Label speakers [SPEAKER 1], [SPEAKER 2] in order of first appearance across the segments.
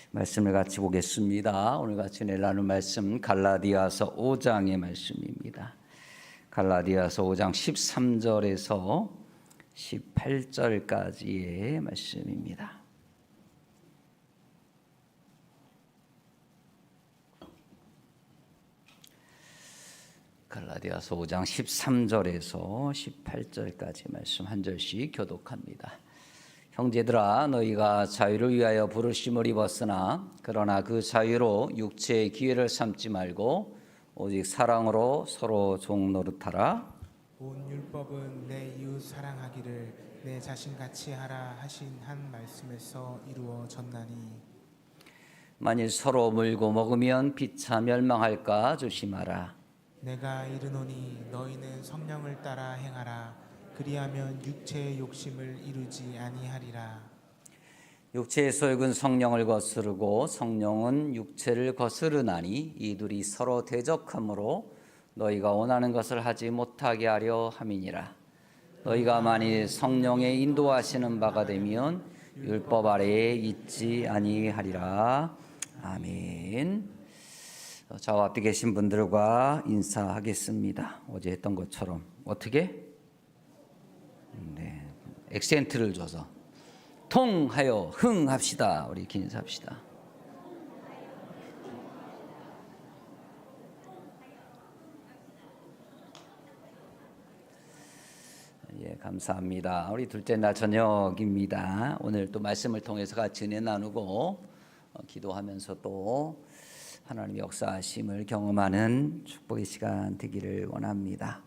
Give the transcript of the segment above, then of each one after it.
[SPEAKER 1] 말씀을 같이 보겠습니다. 오늘 같이 나눌 말씀 갈라디아서 5장의 말씀입니다. 갈라디아서 5장 13절에서 18절까지의 말씀입니다. 갈라디아서 5장 13절에서 18절까지 말씀 한 절씩 교독합니다. 형제들아, 너희가 자유를 위하여 부르심을 입었으나 그러나 그 자유로 육체의 기회를 삼지 말고 오직 사랑으로 서로 종 노릇하라.
[SPEAKER 2] 온 율법은 내 이웃 사랑하기를 내 자신같이 하라 하신 한 말씀에서 이루어졌나니,
[SPEAKER 1] 만일 서로 물고 먹으면 피차 멸망할까 조심하라.
[SPEAKER 2] 내가 이르노니 너희는 성령을 따라 행하라. 그리하면 육체의 욕심을 이루지 아니하리라.
[SPEAKER 1] 육체의 소욕은 성령을 거스르고 성령은 육체를 거스르나니 이 둘이 서로 대적하므로 너희가 원하는 것을 하지 못하게 하려 함이니라. 너희가 만일 성령의 인도하시는 바가 되면 율법 아래에 있지 아니하리라. 아멘. 저와 앞에 계신 분들과 인사하겠습니다. 어제 했던 것처럼 어떻게? 액센트를 줘서 통하여 흥합시다. 우리 이렇게 인사합시다. 예, 감사합니다. 우리 둘째 날 저녁입니다. 오늘 또 말씀을 통해서 같이 은혜 나누고 기도하면서 또 하나님의 역사하심을 경험하는 축복의 시간 되기를 원합니다.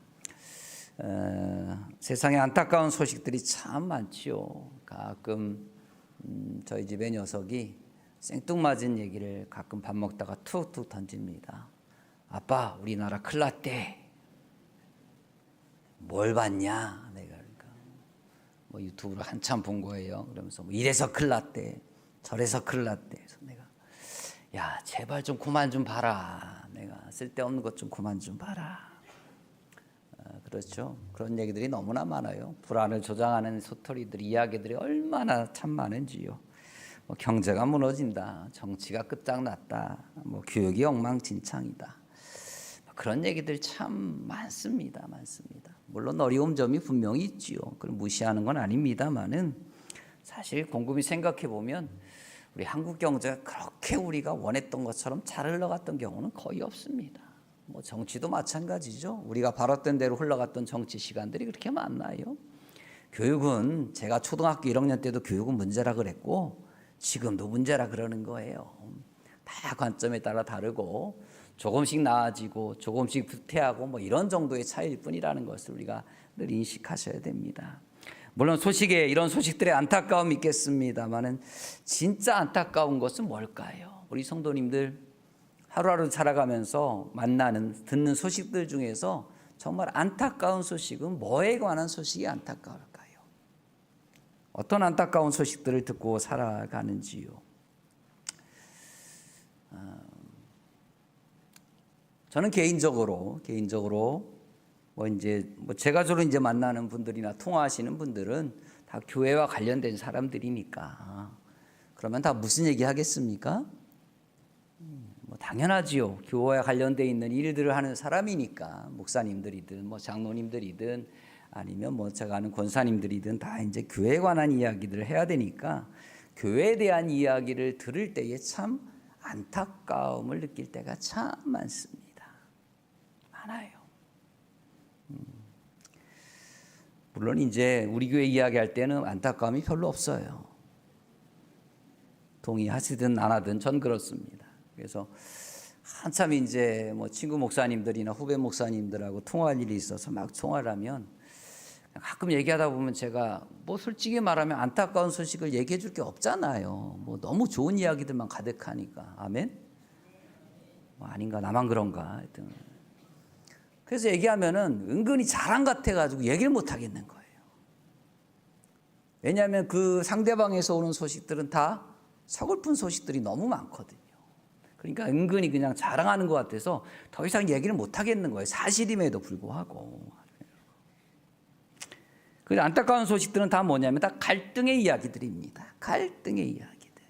[SPEAKER 1] 세상에 안타까운 소식들이 참 많지요. 가끔 저희 집의 녀석이 생뚱맞은 얘기를 가끔 밥 먹다가 툭툭 던집니다. 아빠, 우리나라 큰일 났대. 뭘 봤냐? 내가 그러니까 뭐 유튜브로 한참 본 거예요. 그러면서 뭐 이래서 큰일 났대, 저래서 큰일 났대. 그래서 내가 야, 제발 좀 그만 좀 봐라. 내가 쓸데없는 것 좀 그만 좀 봐라. 그렇죠. 그런 얘기들이 너무나 많아요. 불안을 조장하는 소토리들이, 이야기들이 얼마나 참 많은지요. 뭐 경제가 무너진다, 정치가 끝장났다, 뭐 교육이 엉망진창이다. 그런 얘기들 참 많습니다. 물론 어려운 점이 분명히 있지요. 그걸 무시하는 건 아닙니다만은 사실 곰곰이 생각해 보면 우리 한국 경제가 그렇게 우리가 원했던 것처럼 잘 흘러갔던 경우는 거의 없습니다. 뭐 정치도 마찬가지죠. 우리가 바랐던 대로 흘러갔던 정치 시간들이 그렇게 많나요? 교육은 제가 초등학교 1학년 때도 교육은 문제라 그랬고 지금도 문제라 그러는 거예요. 다 관점에 따라 다르고 조금씩 나아지고 조금씩 후퇴하고 뭐 이런 정도의 차이일 뿐이라는 것을 우리가 늘 인식하셔야 됩니다. 물론 이런 소식들에 안타까움이 있겠습니다만은 진짜 안타까운 것은 뭘까요? 우리 성도님들 하루하루 살아가면서 듣는 소식들 중에서 정말 안타까운 소식은 뭐에 관한 소식이 안타까울까요? 어떤 안타까운 소식들을 듣고 살아가는지요? 저는 개인적으로 제가 주로 만나는 분들이나 통화하시는 분들은 다 교회와 관련된 사람들이니까 그러면 다 무슨 얘기 하겠습니까? 당연하지요. 교회와 관련되어 있는 일들을 하는 사람이니까 목사님들이든 장로님들이든 아니면 제가 아는 권사님들이든 다 이제 교회에 관한 이야기들을 해야 되니까 교회에 대한 이야기를 들을 때에 참 안타까움을 느낄 때가 참 많습니다. 많아요. 물론 이제 우리 교회 이야기할 때는 안타까움이 별로 없어요. 동의하시든 안 하든 전 그렇습니다. 그래서 한참 이제 친구 목사님들이나 후배 목사님들하고 통화할 일이 있어서 막 통화를 하면 가끔 얘기하다 보면 제가 솔직히 말하면 안타까운 소식을 얘기해 줄 게 없잖아요. 너무 좋은 이야기들만 가득하니까. 아멘? 아닌가, 나만 그런가 하여튼. 그래서 얘기하면은 은근히 자랑 같아가지고 얘기를 못 하겠는 거예요. 왜냐하면 그 상대방에서 오는 소식들은 다 서글픈 소식들이 너무 많거든요. 그러니까 은근히 그냥 자랑하는 것 같아서 더 이상 얘기를 못 하겠는 거예요. 사실임에도 불구하고. 그 안타까운 소식들은 다 뭐냐면 다 갈등의 이야기들입니다. 갈등의 이야기들.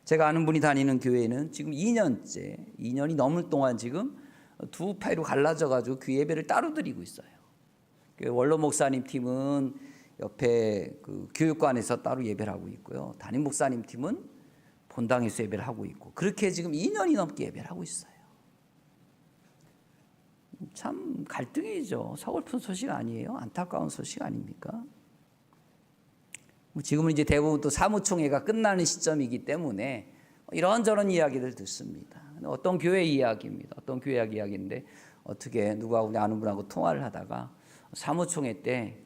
[SPEAKER 1] 제가 아는 분이 다니는 교회는 지금 2년이 넘을 동안 지금 두 파로 갈라져 가지고 그 예배를 따로 드리고 있어요. 원로 목사님 팀은 옆에 그 교육관에서 따로 예배를 하고 있고요. 담임 목사님 팀은 본당에서 예배를 하고 있고, 그렇게 지금 2년이 넘게 예배를 하고 있어요. 참 갈등이죠. 서글픈 소식 아니에요? 안타까운 소식 아닙니까? 지금은 이제 대부분 또 사무총회가 끝나는 시점이기 때문에 이런저런 이야기를 듣습니다. 어떤 교회 이야기입니다. 어떤 교회 이야기인데 어떻게 누구하고 아는 분하고 통화를 하다가 사무총회 때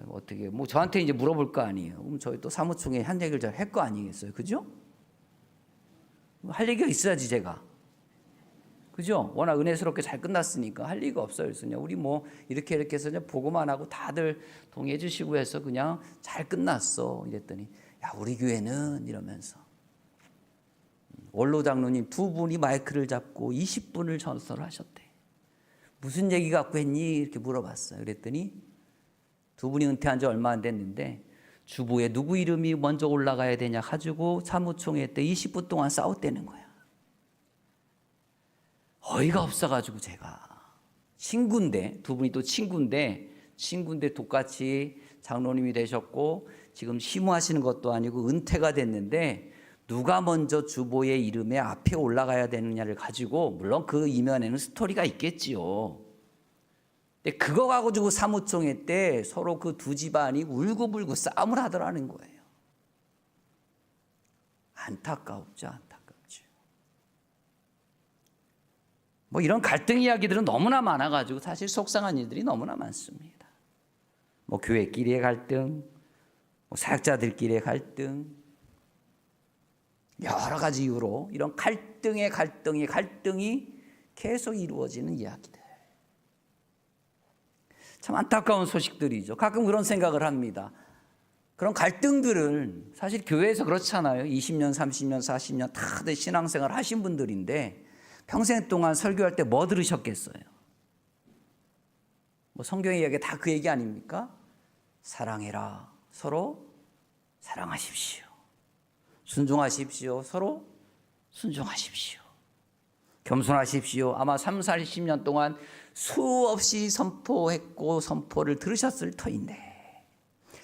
[SPEAKER 1] 어떻게 뭐 저한테 이제 물어볼 거 아니에요. 그럼 저희 또 사무총회 한 얘기를 잘 할 거 아니겠어요, 그죠? 할 얘기가 있어야지 제가, 그죠? 워낙 은혜스럽게 잘 끝났으니까 할 얘기가 없어요. 그래서 그냥 우리 뭐 이렇게 해서 그냥 보고만 하고 다들 동의해 주시고 해서 그냥 잘 끝났어. 이랬더니 야, 우리 교회는 이러면서 원로 장로님 두 분이 마이크를 잡고 20분을 전설을 하셨대. 무슨 얘기 갖고 했니? 이렇게 물어봤어요. 그랬더니 두 분이 은퇴한 지 얼마 안 됐는데 주보에 누구 이름이 먼저 올라가야 되냐 가지고 사무총회 때 20분 동안 싸웠다는 거야. 어이가 없어가지고 제가 친구인데, 두 분이 또 친구인데 똑같이 장로님이 되셨고 지금 시무하시는 것도 아니고 은퇴가 됐는데 누가 먼저 주보의 이름에 앞에 올라가야 되느냐를 가지고, 물론 그 이면에는 스토리가 있겠지요. 근데 그거 가지고 사무총회 때 서로 그 두 집안이 울고불고 싸움을 하더라는 거예요. 안타깝죠, 안타깝죠. 뭐 이런 갈등 이야기들은 너무나 많아가지고 사실 속상한 일들이 너무나 많습니다. 뭐 교회끼리의 갈등, 뭐 사역자들끼리의 갈등, 여러 가지 이유로 이런 갈등이 계속 이루어지는 이야기들. 참 안타까운 소식들이죠. 가끔 그런 생각을 합니다. 그런 갈등들은 사실 교회에서 그렇잖아요. 20년, 30년, 40년 다들 신앙생활 하신 분들인데 평생 동안 설교할 때 뭐 들으셨겠어요? 뭐 성경의 이야기 다 그 얘기 아닙니까? 사랑해라. 서로 사랑하십시오. 순종하십시오. 서로 순종하십시오. 겸손하십시오. 아마 3, 40년 동안 수없이 선포했고 선포를 들으셨을 터인데,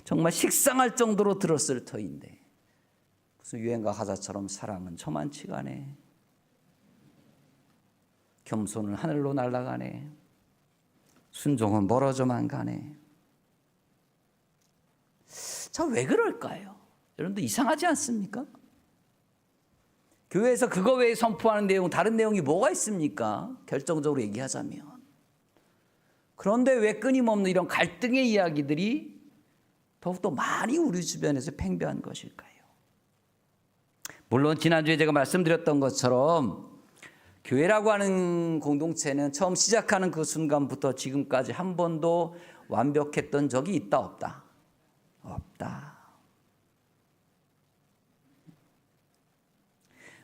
[SPEAKER 1] 정말 식상할 정도로 들었을 터인데 무슨 유행가 가사처럼 사랑은 저만치가 하네, 겸손은 하늘로 날아가네, 순종은 멀어져만 가네. 저 왜 그럴까요? 여러분들 이상하지 않습니까? 교회에서 그거 외에 선포하는 내용, 다른 내용이 뭐가 있습니까? 결정적으로 얘기하자면. 그런데 왜 끊임없는 이런 갈등의 이야기들이 더욱더 많이 우리 주변에서 팽배한 것일까요? 물론 지난주에 제가 말씀드렸던 것처럼 교회라고 하는 공동체는 처음 시작하는 그 순간부터 지금까지 한 번도 완벽했던 적이 있다 없다? 없다.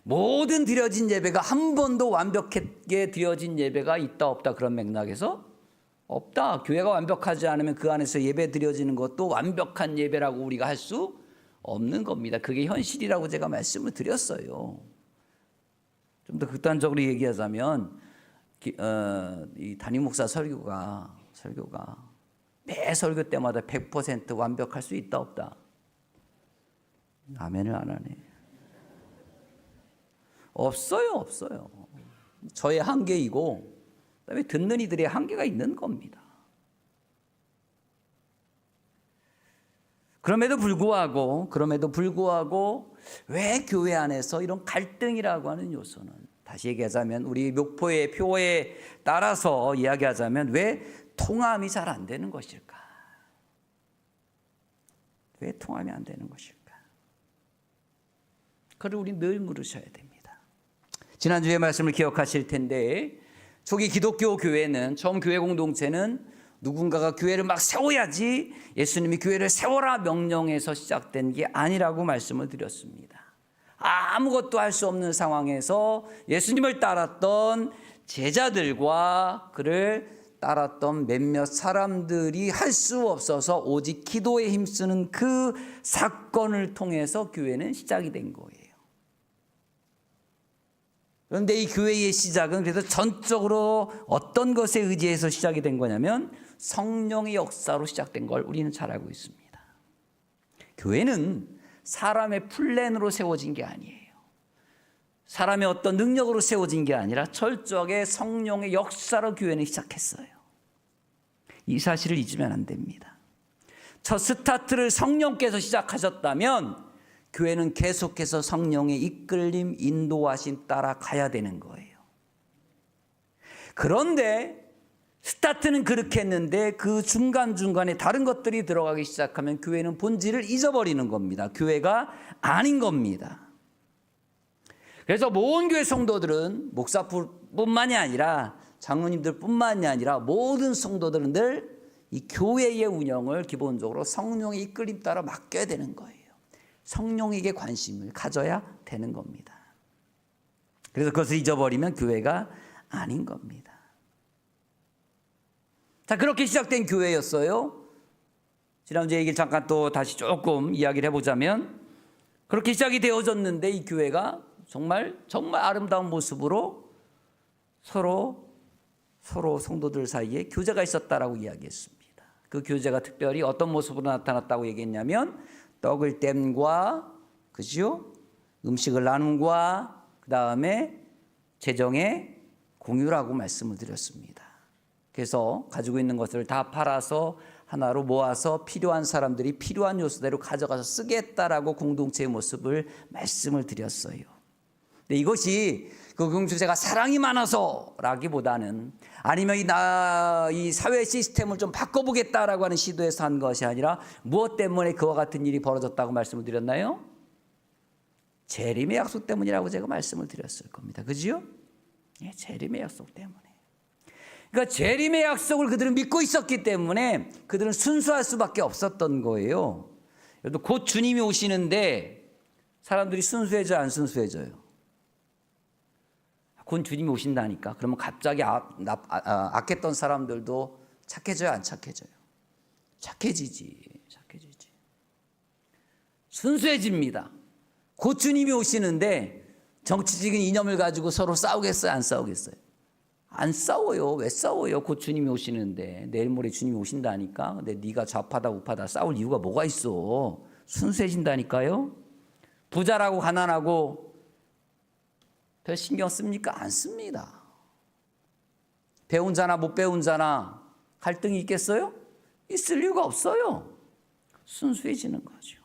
[SPEAKER 1] 모든 드려진 예배가 한 번도 완벽하게 드려진 예배가 있다 없다, 그런 맥락에서 없다. 교회가 완벽하지 않으면 그 안에서 예배 드려지는 것도 완벽한 예배라고 우리가 할 수 없는 겁니다. 그게 현실이라고 제가 말씀을 드렸어요. 좀 더 극단적으로 얘기하자면 이 담임 목사 설교가 매 설교 때마다 100% 완벽할 수 있다 없다? 아멘을 안 하네. 없어요. 저의 한계이고 그다음에 듣는 이들의 한계가 있는 겁니다. 그럼에도 불구하고 왜 교회 안에서 이런 갈등이라고 하는 요소는, 다시 얘기하자면 우리 목표의 표에 따라서 이야기하자면 왜 통함이 잘 안 되는 것일까? 왜 통함이 안 되는 것일까? 그걸 우리 늘 물으셔야 됩니다. 지난주에 말씀을 기억하실 텐데, 초기 기독교 교회는, 처음 교회 공동체는 누군가가 교회를 막 세워야지, 예수님이 교회를 세워라 명령에서 시작된 게 아니라고 말씀을 드렸습니다. 아무것도 할 수 없는 상황에서 예수님을 따랐던 제자들과 그를 따랐던 몇몇 사람들이 할 수 없어서 오직 기도에 힘쓰는 그 사건을 통해서 교회는 시작이 된 거예요. 그런데 이 교회의 시작은 그래서 전적으로 어떤 것에 의지해서 시작이 된 거냐면 성령의 역사로 시작된 걸 우리는 잘 알고 있습니다. 교회는 사람의 플랜으로 세워진 게 아니에요. 사람의 어떤 능력으로 세워진 게 아니라 철저하게 성령의 역사로 교회는 시작했어요. 이 사실을 잊으면 안 됩니다. 첫 스타트를 성령께서 시작하셨다면 교회는 계속해서 성령의 이끌림, 인도하심 따라 가야 되는 거예요. 그런데 스타트는 그렇게 했는데 그 중간중간에 다른 것들이 들어가기 시작하면 교회는 본질을 잊어버리는 겁니다. 교회가 아닌 겁니다. 그래서 모든 교회 성도들은 목사뿐만이 아니라 장로님들뿐만이 아니라 모든 성도들은 늘 이 교회의 운영을 기본적으로 성령의 이끌림 따라 맡겨야 되는 거예요. 성령에게 관심을 가져야 되는 겁니다. 그래서 그것을 잊어버리면 교회가 아닌 겁니다. 자, 그렇게 시작된 교회였어요. 지난주에 얘기를 잠깐 또 다시 조금 이야기를 해보자면 그렇게 시작이 되어졌는데 이 교회가 정말 아름다운 모습으로 서로 성도들 사이에 교제가 있었다라고 이야기했습니다. 그 교제가 특별히 어떤 모습으로 나타났다고 얘기했냐면 떡을 땜과 그죠? 음식을 나눔과 그 다음에 재정의 공유라고 말씀을 드렸습니다. 그래서 가지고 있는 것을 다 팔아서 하나로 모아서 필요한 사람들이 필요한 요소대로 가져가서 쓰겠다라고 공동체의 모습을 말씀을 드렸어요. 근데 이것이 그 공동체가 사랑이 많아서라기보다는 아니면 이 사회 시스템을 좀 바꿔보겠다라고 하는 시도에서 한 것이 아니라 무엇 때문에 그와 같은 일이 벌어졌다고 말씀을 드렸나요? 재림의 약속 때문이라고 제가 말씀을 드렸을 겁니다. 그죠? 예, 재림의 약속 때문에. 그러니까 재림의 약속을 그들은 믿고 있었기 때문에 그들은 순수할 수밖에 없었던 거예요. 여러분 곧 주님이 오시는데 사람들이 순수해져요, 안 순수해져요? 곧 주님이 오신다니까. 그러면 갑자기 악했던 사람들도 착해져요, 안 착해져요? 착해지지. 순수해집니다. 곧 주님이 오시는데 정치적인 이념을 가지고 서로 싸우겠어요, 안 싸우겠어요? 안 싸워요. 왜 싸워요? 곧 주님이 오시는데. 내일 모레 주님이 오신다니까. 근데 네가 좌파다 우파다 싸울 이유가 뭐가 있어? 순수해진다니까요. 부자라고 가난하고 별 신경 씁니까? 안 씁니다. 배운 자나 못 배운 자나 갈등이 있겠어요? 있을 이유가 없어요. 순수해지는 거죠.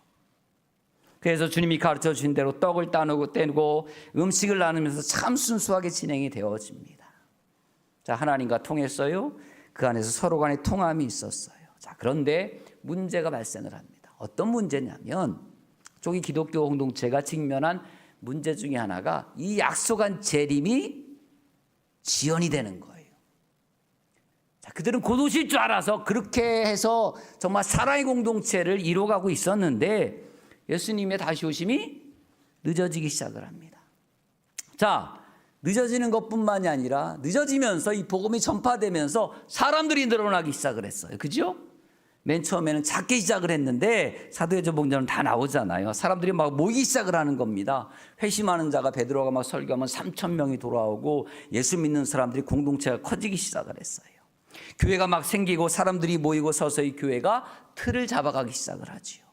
[SPEAKER 1] 그래서 주님이 가르쳐 주신 대로 떡을 떼고 음식을 나누면서 참 순수하게 진행이 되어집니다. 자, 하나님과 통했어요. 그 안에서 서로 간에 통함이 있었어요. 자, 그런데 문제가 발생을 합니다. 어떤 문제냐면 저기 기독교 공동체가 직면한 문제 중에 하나가 이 약속한 재림이 지연이 되는 거예요. 자, 그들은 곧 오실 줄 알아서 그렇게 해서 정말 사랑의 공동체를 이뤄가고 있었는데 예수님의 다시 오심이 늦어지기 시작을 합니다. 자, 늦어지는 것뿐만이 아니라 늦어지면서 이 복음이 전파되면서 사람들이 늘어나기 시작을 했어요. 그죠? 맨 처음에는 작게 시작을 했는데 사도행전 복음서는 다 나오잖아요. 사람들이 막 모이기 시작을 하는 겁니다. 회심하는 자가 베드로가 막 설교하면 3,000명이 돌아오고 예수 믿는 사람들이 공동체가 커지기 시작을 했어요. 교회가 막 생기고 사람들이 모이고 서서히 교회가 틀을 잡아가기 시작을 하지요.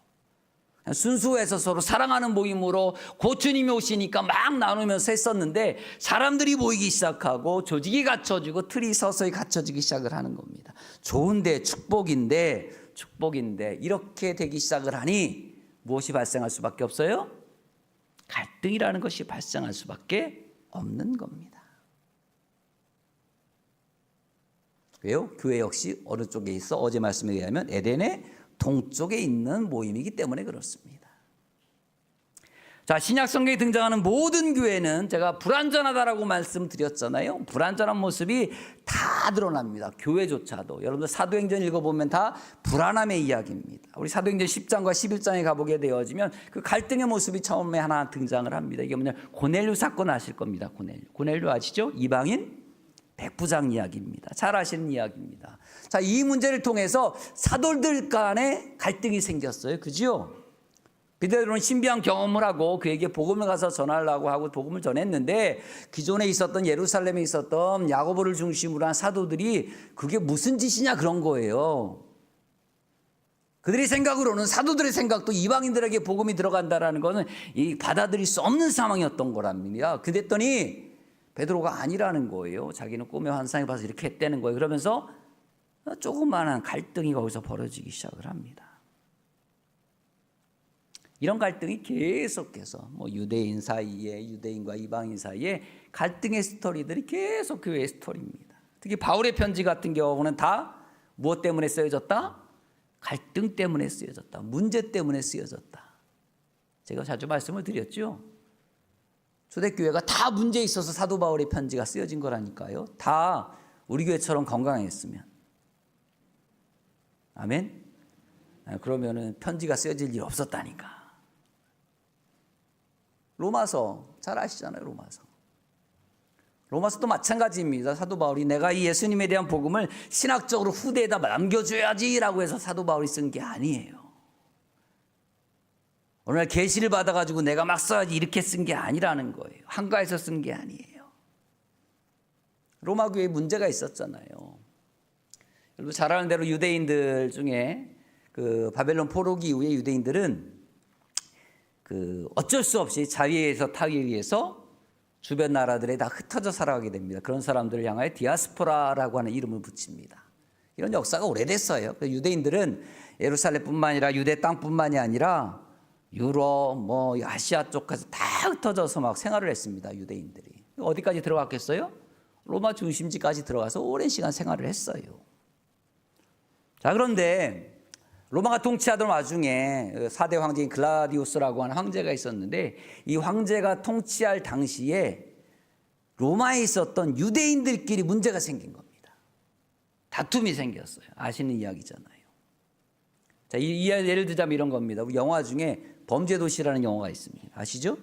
[SPEAKER 1] 순수해서 서로 사랑하는 모임으로 곧 주님이 오시니까 막 나누면서 했었는데 사람들이 모이기 시작하고 조직이 갖춰지고 틀이 서서히 갖춰지기 시작을 하는 겁니다. 좋은데 축복인데 이렇게 되기 시작을 하니 무엇이 발생할 수밖에 없어요? 갈등이라는 것이 발생할 수밖에 없는 겁니다. 왜요? 교회 역시 어느 쪽에 있어? 어제 말씀에 의하면 에덴의 동쪽에 있는 모임이기 때문에 그렇습니다. 자, 신약 성경에 등장하는 모든 교회는 제가 불완전하다라고 말씀드렸잖아요. 불완전한 모습이 다 드러납니다. 교회조차도. 여러분들 사도행전 읽어보면 다 불안함의 이야기입니다. 우리 사도행전 10장과 11장에 가보게 되어지면 그 갈등의 모습이 처음에 하나 등장을 합니다. 이게 뭐냐, 고넬료 사건 아실 겁니다. 고넬료 아시죠? 이방인 백부장 이야기입니다. 잘 아시는 이야기입니다. 자, 이 문제를 통해서 사도들 간에 갈등이 생겼어요. 그죠? 베드로는 신비한 경험을 하고 그에게 복음을 가서 전하려고 하고 복음을 전했는데 기존에 있었던 예루살렘에 있었던 야고보를 중심으로 한 사도들이 그게 무슨 짓이냐 그런 거예요. 그들의 생각으로는 사도들의 생각도 이방인들에게 복음이 들어간다라는 것은 이 받아들일 수 없는 상황이었던 거랍니다. 그랬더니 베드로가 아니라는 거예요. 자기는 꿈의 환상에 봐서 이렇게 했다는 거예요. 그러면서 조그마한 갈등이 거기서 벌어지기 시작을 합니다. 이런 갈등이 계속해서 뭐 유대인 사이에 유대인과 이방인 사이에 갈등의 스토리들이 계속 교회의 스토리입니다. 특히 바울의 편지 같은 경우는 다 무엇 때문에 쓰여졌다? 갈등 때문에 쓰여졌다. 문제 때문에 쓰여졌다. 제가 자주 말씀을 드렸죠. 초대교회가 다 문제 있어서 사도 바울의 편지가 쓰여진 거라니까요. 다 우리 교회처럼 건강했으면. 아멘? 그러면은 편지가 쓰여질 일 없었다니까. 로마서 잘 아시잖아요. 로마서도 마찬가지입니다. 사도 바울이 내가 이 예수님에 대한 복음을 신학적으로 후대에다 남겨줘야지라고 해서 사도 바울이 쓴 게 아니에요. 어느 날 계시를 받아가지고 내가 막 써야지 이렇게 쓴 게 아니라는 거예요. 한가해서 쓴 게 아니에요. 로마 교회에 문제가 있었잖아요. 여러분 잘 아는 대로 유대인들 중에 그 바벨론 포로기 이후에 유대인들은 그 어쩔 수 없이 자위에서 타기 위해서 주변 나라들에 다 흩어져 살아가게 됩니다. 그런 사람들을 향하여 디아스포라라고 하는 이름을 붙입니다. 이런 역사가 오래됐어요. 유대인들은 예루살렘뿐만 아니라 유대 땅뿐만이 아니라 유럽, 뭐 아시아 쪽까지 다 흩어져서 막 생활을 했습니다. 유대인들이 어디까지 들어갔겠어요? 로마 중심지까지 들어가서 오랜 시간 생활을 했어요. 자, 그런데 로마가 통치하던 와중에 4대 황제인 글라디우스라고 하는 황제가 있었는데 이 황제가 통치할 당시에 로마에 있었던 유대인들끼리 문제가 생긴 겁니다. 다툼이 생겼어요. 아시는 이야기잖아요. 자, 예를 들자면 이런 겁니다. 우리 영화 중에 범죄도시라는 영화가 있습니다. 아시죠?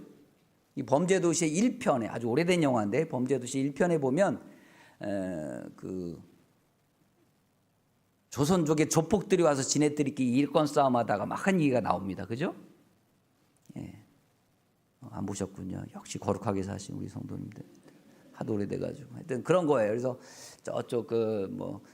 [SPEAKER 1] 이 범죄도시의 1편에 아주 오래된 영화인데 범죄도시 1편에 보면 조선족의 조폭들이 와서 지네들끼리 일권 싸움하다가 막 한 얘기가 나옵니다. 그죠? 예. 안 보셨군요. 역시 거룩하게 사신 우리 성도님들. 하도 오래돼가지고. 하여튼 그런 거예요. 그래서 저쪽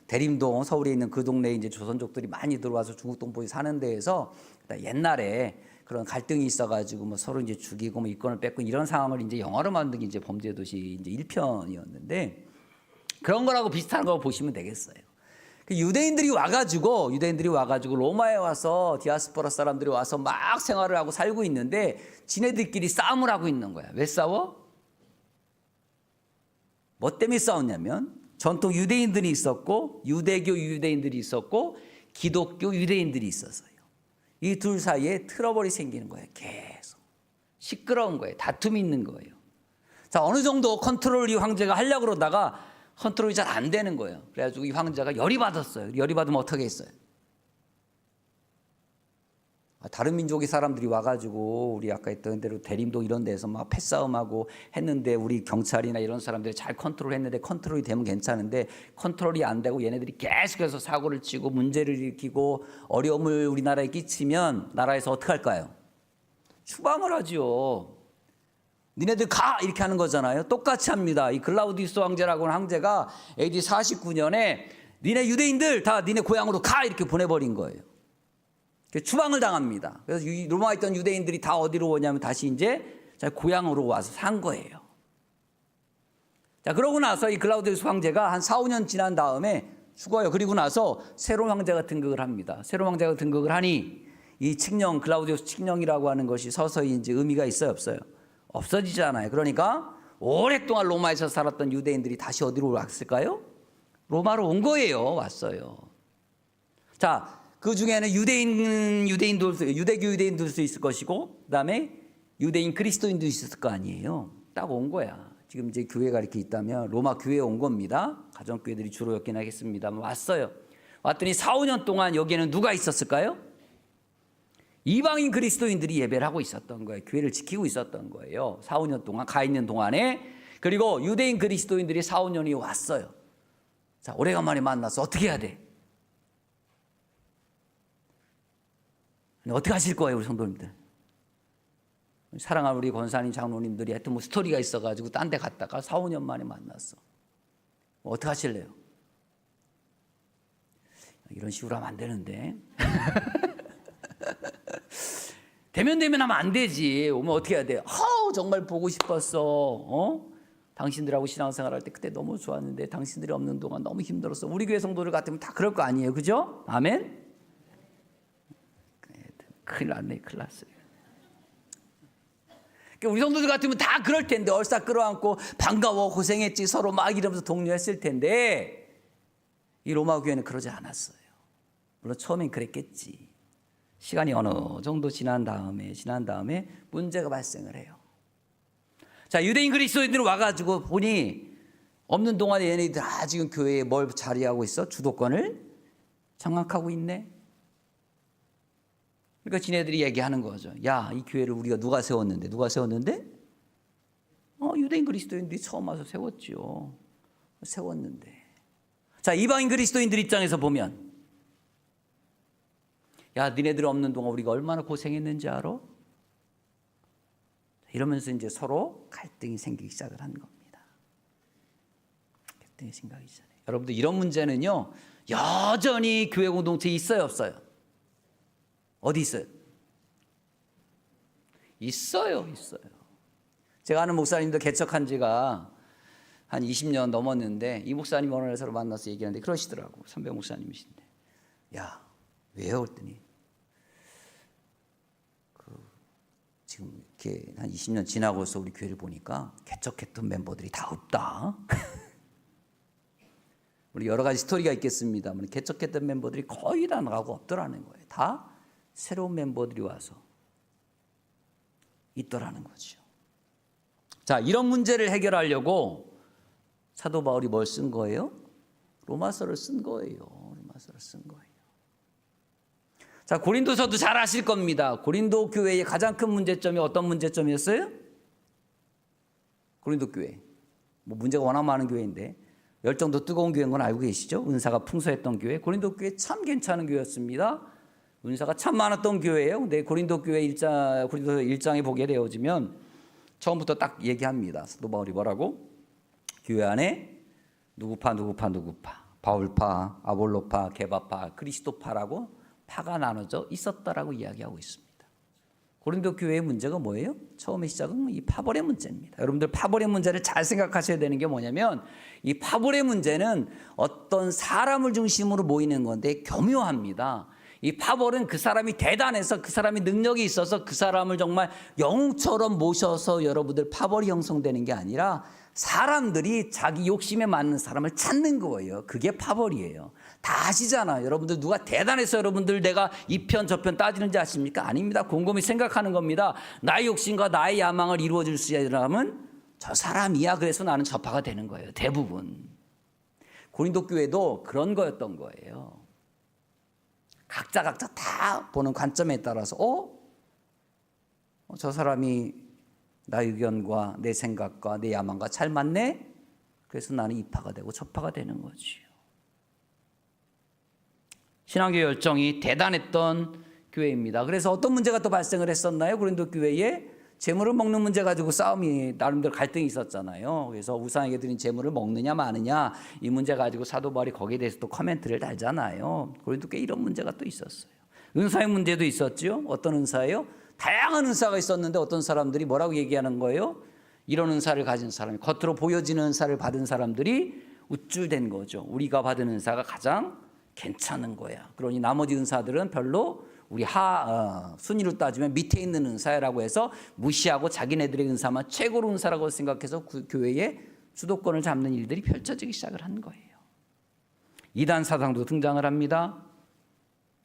[SPEAKER 1] 대림동 서울에 있는 그 동네에 이제 조선족들이 많이 들어와서 중국 동포에 사는 데에서 옛날에 그런 갈등이 있어가지고 뭐 서로 이제 죽이고 뭐 일권을 뺏고 이런 상황을 이제 영화로 만든 게 이제 범죄도시 이제 1편이었는데 그런 거라고 비슷한 거 보시면 되겠어요. 유대인들이 와가지고 로마에 와서 디아스포라 사람들이 와서 막 생활을 하고 살고 있는데 지네들끼리 싸움을 하고 있는 거야. 왜 싸워? 뭐 때문에 싸웠냐면 전통 유대인들이 있었고 유대교 유대인들이 있었고 기독교 유대인들이 있었어요. 이 둘 사이에 트러블이 생기는 거예요. 계속 시끄러운 거예요. 다툼이 있는 거예요. 자, 어느 정도 컨트롤 이 황제가 하려고 그러다가 컨트롤이 잘 안 되는 거예요. 그래가지고 이 황제가 열이 받았어요. 열이 받으면 어떻게 했어요? 다른 민족의 사람들이 와가지고 우리 아까 했던 대로 대림동 이런 데서 막 패싸움하고 했는데 우리 경찰이나 이런 사람들이 잘 컨트롤했는데 컨트롤이 되면 괜찮은데 컨트롤이 안 되고 얘네들이 계속해서 사고를 치고 문제를 일으키고 어려움을 우리나라에 끼치면 나라에서 어떻게 할까요? 추방을 하지요. 니네들 가! 이렇게 하는 거잖아요. 똑같이 합니다. 이 글라우디우스 황제라고 하는 황제가 AD 49년에 니네 유대인들 다 니네 고향으로 가! 이렇게 보내버린 거예요. 추방을 당합니다. 그래서 로마에 있던 유대인들이 다 어디로 오냐면 다시 이제 자기 고향으로 와서 산 거예요. 자, 그러고 나서 이 글라우디우스 황제가 한 4, 5년 지난 다음에 죽어요. 그리고 나서 새로운 황제가 등극을 합니다. 새로운 황제가 등극을 하니 이 칙령, 글라우디우스 칙령이라고 하는 것이 서서히 이제 의미가 있어요, 없어요? 없어지잖아요. 그러니까 오랫동안 로마에서 살았던 유대인들이 다시 어디로 왔을까요? 로마로 온 거예요. 왔어요. 자, 그 중에는 유대교 유대인도 있을 것이고, 그다음에 유대인 그리스도인도 있을 거 아니에요. 딱 온 거야. 지금 이제 교회가 이렇게 있다면 로마 교회에 온 겁니다. 가정교회들이 주로 였긴 하겠습니다만 왔어요. 왔더니 4, 5년 동안 여기에는 누가 있었을까요? 이방인 그리스도인들이 예배를 하고 있었던 거예요. 교회를 지키고 있었던 거예요. 4, 5년 동안 가 있는 동안에. 그리고 유대인 그리스도인들이 4, 5년이 왔어요. 자, 오래간만에 만나서 어떻게 해야 돼? 어떻게 하실 거예요, 우리 성도님들? 사랑하는 우리 권사님 장로님들이 하여튼 뭐 스토리가 있어가지고 딴 데 갔다가 4, 5년 만에 만났어. 뭐 어떻게 하실래요? 이런 식으로 하면 안 되는데. 대면 하면 안 되지. 오면 어떻게 해야 돼? 정말 보고 싶었어. 당신들하고 신앙생활 할 때 그때 너무 좋았는데 당신들이 없는 동안 너무 힘들었어. 우리 교회 성도들 같으면 다 그럴 거 아니에요. 그죠? 아멘? 큰일 났네. 큰일 났어요. 우리 성도들 같으면 다 그럴 텐데 얼싸 끌어안고 반가워 고생했지 서로 막 이러면서 독려했을 텐데 이 로마 교회는 그러지 않았어요. 물론 처음엔 그랬겠지. 시간이 어느 정도 지난 다음에 문제가 발생을 해요. 자, 유대인 그리스도인들이 와가지고 보니 없는 동안에 얘네들 지금 교회에 뭘 자리하고 있어? 주도권을 장악하고 있네. 그러니까 지네들이 얘기하는 거죠. 야, 이 교회를 우리가 누가 세웠는데? 유대인 그리스도인들이 처음 와서 세웠죠. 세웠는데. 자, 이방인 그리스도인들 입장에서 보면 야, 니네들 없는 동안 우리가 얼마나 고생했는지 알아? 이러면서 이제 서로 갈등이 생기기 시작을 한 겁니다. 갈등이 생기기 전에. 여러분들 이런 문제는요, 여전히 교회 공동체에 있어요, 없어요? 어디 있어요? 있어요. 제가 아는 목사님도 개척한 지가 한 20년 넘었는데 이 목사님이 어느 날 서로 만나서 얘기하는데 그러시더라고. 선배 목사님이신데. 야, 왜요? 그랬더니 지금 이렇게 한 20년 지나고서 우리 교회를 보니까 개척했던 멤버들이 다 없다. 우리 여러 가지 스토리가 있겠습니다만 개척했던 멤버들이 거의 다 나가고 없더라는 거예요. 다 새로운 멤버들이 와서 있더라는 거죠. 자, 이런 문제를 해결하려고 사도 바울이 뭘 쓴 거예요? 로마서를 쓴 거예요. 자, 고린도서도 잘 아실 겁니다. 고린도 교회의 가장 큰 문제점이 어떤 문제점이었어요? 고린도 교회. 뭐 문제가 워낙 많은 교회인데 열정도 뜨거운 교회인 건 알고 계시죠? 은사가 풍성했던 교회. 고린도 교회 참 괜찮은 교회였습니다. 은사가 참 많았던 교회예요. 근데 고린도 1장에 보게 되어지면 처음부터 딱 얘기합니다. 사도 바울이 뭐라고? 교회 안에 누구파 바울파, 아볼로파, 게바파, 그리스도파라고 파가 나눠져 있었다라고 이야기하고 있습니다. 고린도 교회의 문제가 뭐예요? 처음에 시작은 이 파벌의 문제입니다. 여러분들 파벌의 문제를 잘 생각하셔야 되는 게 뭐냐면 이 파벌의 문제는 어떤 사람을 중심으로 모이는 건데 교묘합니다. 이 파벌은 그 사람이 대단해서 그 사람이 능력이 있어서 그 사람을 정말 영웅처럼 모셔서 여러분들 파벌이 형성되는 게 아니라 사람들이 자기 욕심에 맞는 사람을 찾는 거예요. 그게 파벌이에요. 다 아시잖아요. 여러분들 누가 대단해서 여러분들 내가 이 편 저 편 따지는지 아십니까? 아닙니다. 곰곰이 생각하는 겁니다. 나의 욕심과 나의 야망을 이루어줄 수 있는 사람은 저 사람이야. 그래서 나는 저파가 되는 거예요. 대부분. 고린도 교회도 그런 거였던 거예요. 각자 다 보는 관점에 따라서 저 사람이 나의 의견과 내 생각과 내 야망과 잘 맞네? 그래서 나는 이 파가 되고 저 파가 되는 거지요. 신앙교 열정이 대단했던 교회입니다. 그래서 어떤 문제가 또 발생을 했었나요? 고린도 교회에 재물을 먹는 문제 가지고 싸움이 나름대로 갈등이 있었잖아요. 그래서 우상에게 드린 재물을 먹느냐 마느냐 이 문제 가지고 사도 바울이 거기에 대해서 또 코멘트를 달잖아요. 고린도 교회 이런 문제가 또 있었어요. 은사의 문제도 있었죠. 어떤 은사예요? 다양한 은사가 있었는데 어떤 사람들이 뭐라고 얘기하는 거예요? 이런 은사를 가진 사람이 겉으로 보여지는 은사를 받은 사람들이 우쭐댄 거죠. 우리가 받은 은사가 가장 괜찮은 거야. 그러니 나머지 은사들은 별로 우리 순위로 따지면 밑에 있는 은사라고 해서 무시하고 자기네들의 은사만 최고로 은사라고 생각해서 그 교회의 주도권을 잡는 일들이 펼쳐지기 시작을 한 거예요. 이단 사상도 등장을 합니다.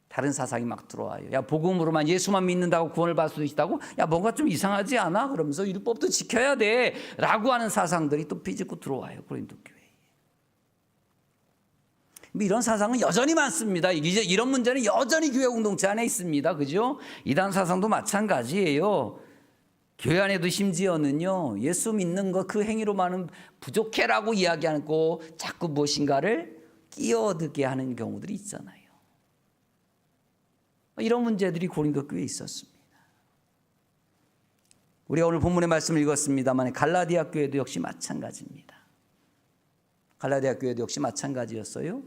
[SPEAKER 1] 다른 사상이 막 들어와요. 야, 복음으로만 예수만 믿는다고 구원을 받을 수 있다고? 야, 뭔가 좀 이상하지 않아? 그러면서 율법도 지켜야 돼 라고 하는 사상들이 또 비집고 들어와요. 고린도 교회에. 이런 사상은 여전히 많습니다. 이런 문제는 여전히 교회 공동체 안에 있습니다. 그죠? 이단 사상도 마찬가지예요. 교회 안에도 심지어는요, 예수 믿는 거 그 행위로만은 부족해라고 이야기하고 자꾸 무엇인가를 끼어들게 하는 경우들이 있잖아요. 이런 문제들이 고린도 교회에 있었습니다. 우리가 오늘 본문의 말씀을 읽었습니다만 갈라디아 교회도 역시 마찬가지입니다. 갈라디아 교회도 역시 마찬가지였어요.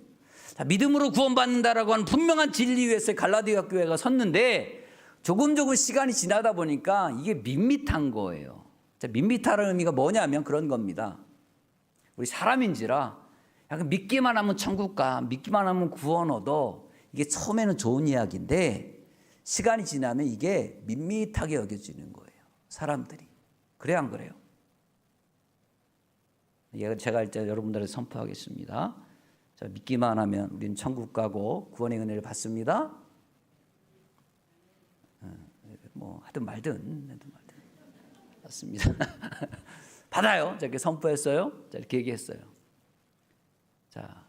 [SPEAKER 1] 자, 믿음으로 구원받는다라고 하는 분명한 진리 위에서 갈라디아 교회가 섰는데 조금 시간이 지나다 보니까 이게 밋밋한 거예요. 자, 밋밋하는 의미가 뭐냐면 그런 겁니다. 우리 사람인지라 약간 믿기만 하면 천국 가, 믿기만 하면 구원 얻어. 이게 처음에는 좋은 이야기인데 시간이 지나면 이게 밋밋하게 여겨지는 거예요. 사람들이. 그래요, 안 그래요? 제가 이제 여러분들에게 선포하겠습니다. 자, 믿기만 하면 우리는 천국 가고 구원의 은혜를 받습니다. 뭐 하든 말든 맞습니다. 받아요. 자, 이렇게 선포했어요. 자, 이렇게 얘기했어요. 자,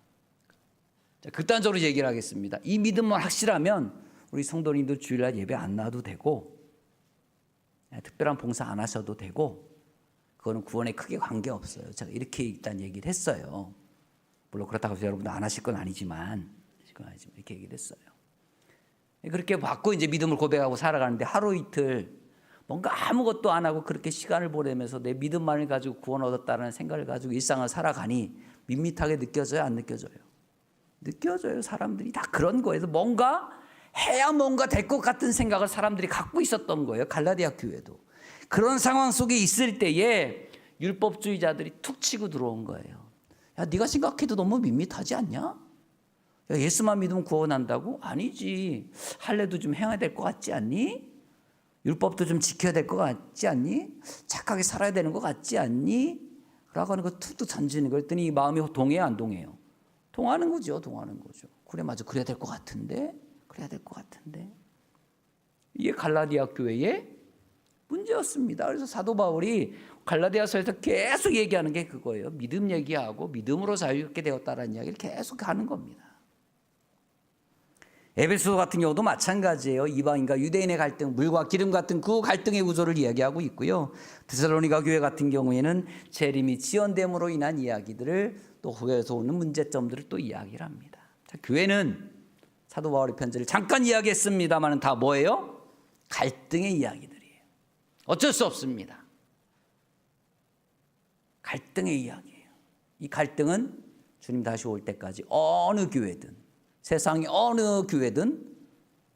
[SPEAKER 1] 극단적으로 얘기를 하겠습니다. 이 믿음만 확실하면 우리 성도님들 주일날 예배 안 나와도 되고 특별한 봉사 안 하셔도 되고 그거는 구원에 크게 관계없어요. 제가 이렇게 일단 얘기를 했어요. 물론 그렇다고 해서 여러분들 안 하실 건 아니지만 이렇게 얘기를 했어요. 그렇게 받고 이제 믿음을 고백하고 살아가는데 하루 이틀 뭔가 아무것도 안 하고 그렇게 시간을 보내면서 내 믿음만을 가지고 구원 얻었다는 생각을 가지고 일상을 살아가니 밋밋하게 느껴져요? 안 느껴져요? 느껴져요. 사람들이 다 그런 거예요. 뭔가 해야 뭔가 될 것 같은 생각을 사람들이 갖고 있었던 거예요. 갈라디아 교회도. 그런 상황 속에 있을 때에 율법주의자들이 툭 치고 들어온 거예요. 야, 네가 생각해도 너무 밋밋하지 않냐? 야, 예수만 믿으면 구원한다고? 아니지. 할례도 좀 해야 될 것 같지 않니? 율법도 좀 지켜야 될 것 같지 않니? 착하게 살아야 되는 것 같지 않니? 라고 하는 거 툭툭 던지는 거. 그랬더니 마음이 동해요, 안 동해요? 동하는 거죠. 그래, 맞아. 그래야 될 것 같은데? 이게 갈라디아 교회의 문제였습니다. 그래서 사도 바울이 갈라디아서에서 계속 얘기하는 게 그거예요. 믿음 얘기하고 믿음으로 자유롭게 되었다라는 이야기를 계속 하는 겁니다. 에베소 같은 경우도 마찬가지예요. 이방인과 유대인의 갈등, 물과 기름 같은 그 갈등의 구조를 이야기하고 있고요. 데살로니가 교회 같은 경우에는 재림이 지연됨으로 인한 이야기들을 또 거기에서 오는 문제점들을 또 이야기를 합니다. 자, 교회는 사도 바울의 편지를 잠깐 이야기했습니다만 다 뭐예요? 갈등의 이야기들이에요. 어쩔 수 없습니다. 갈등의 이야기예요. 이 갈등은 주님 다시 올 때까지 어느 교회든 세상의 어느 교회든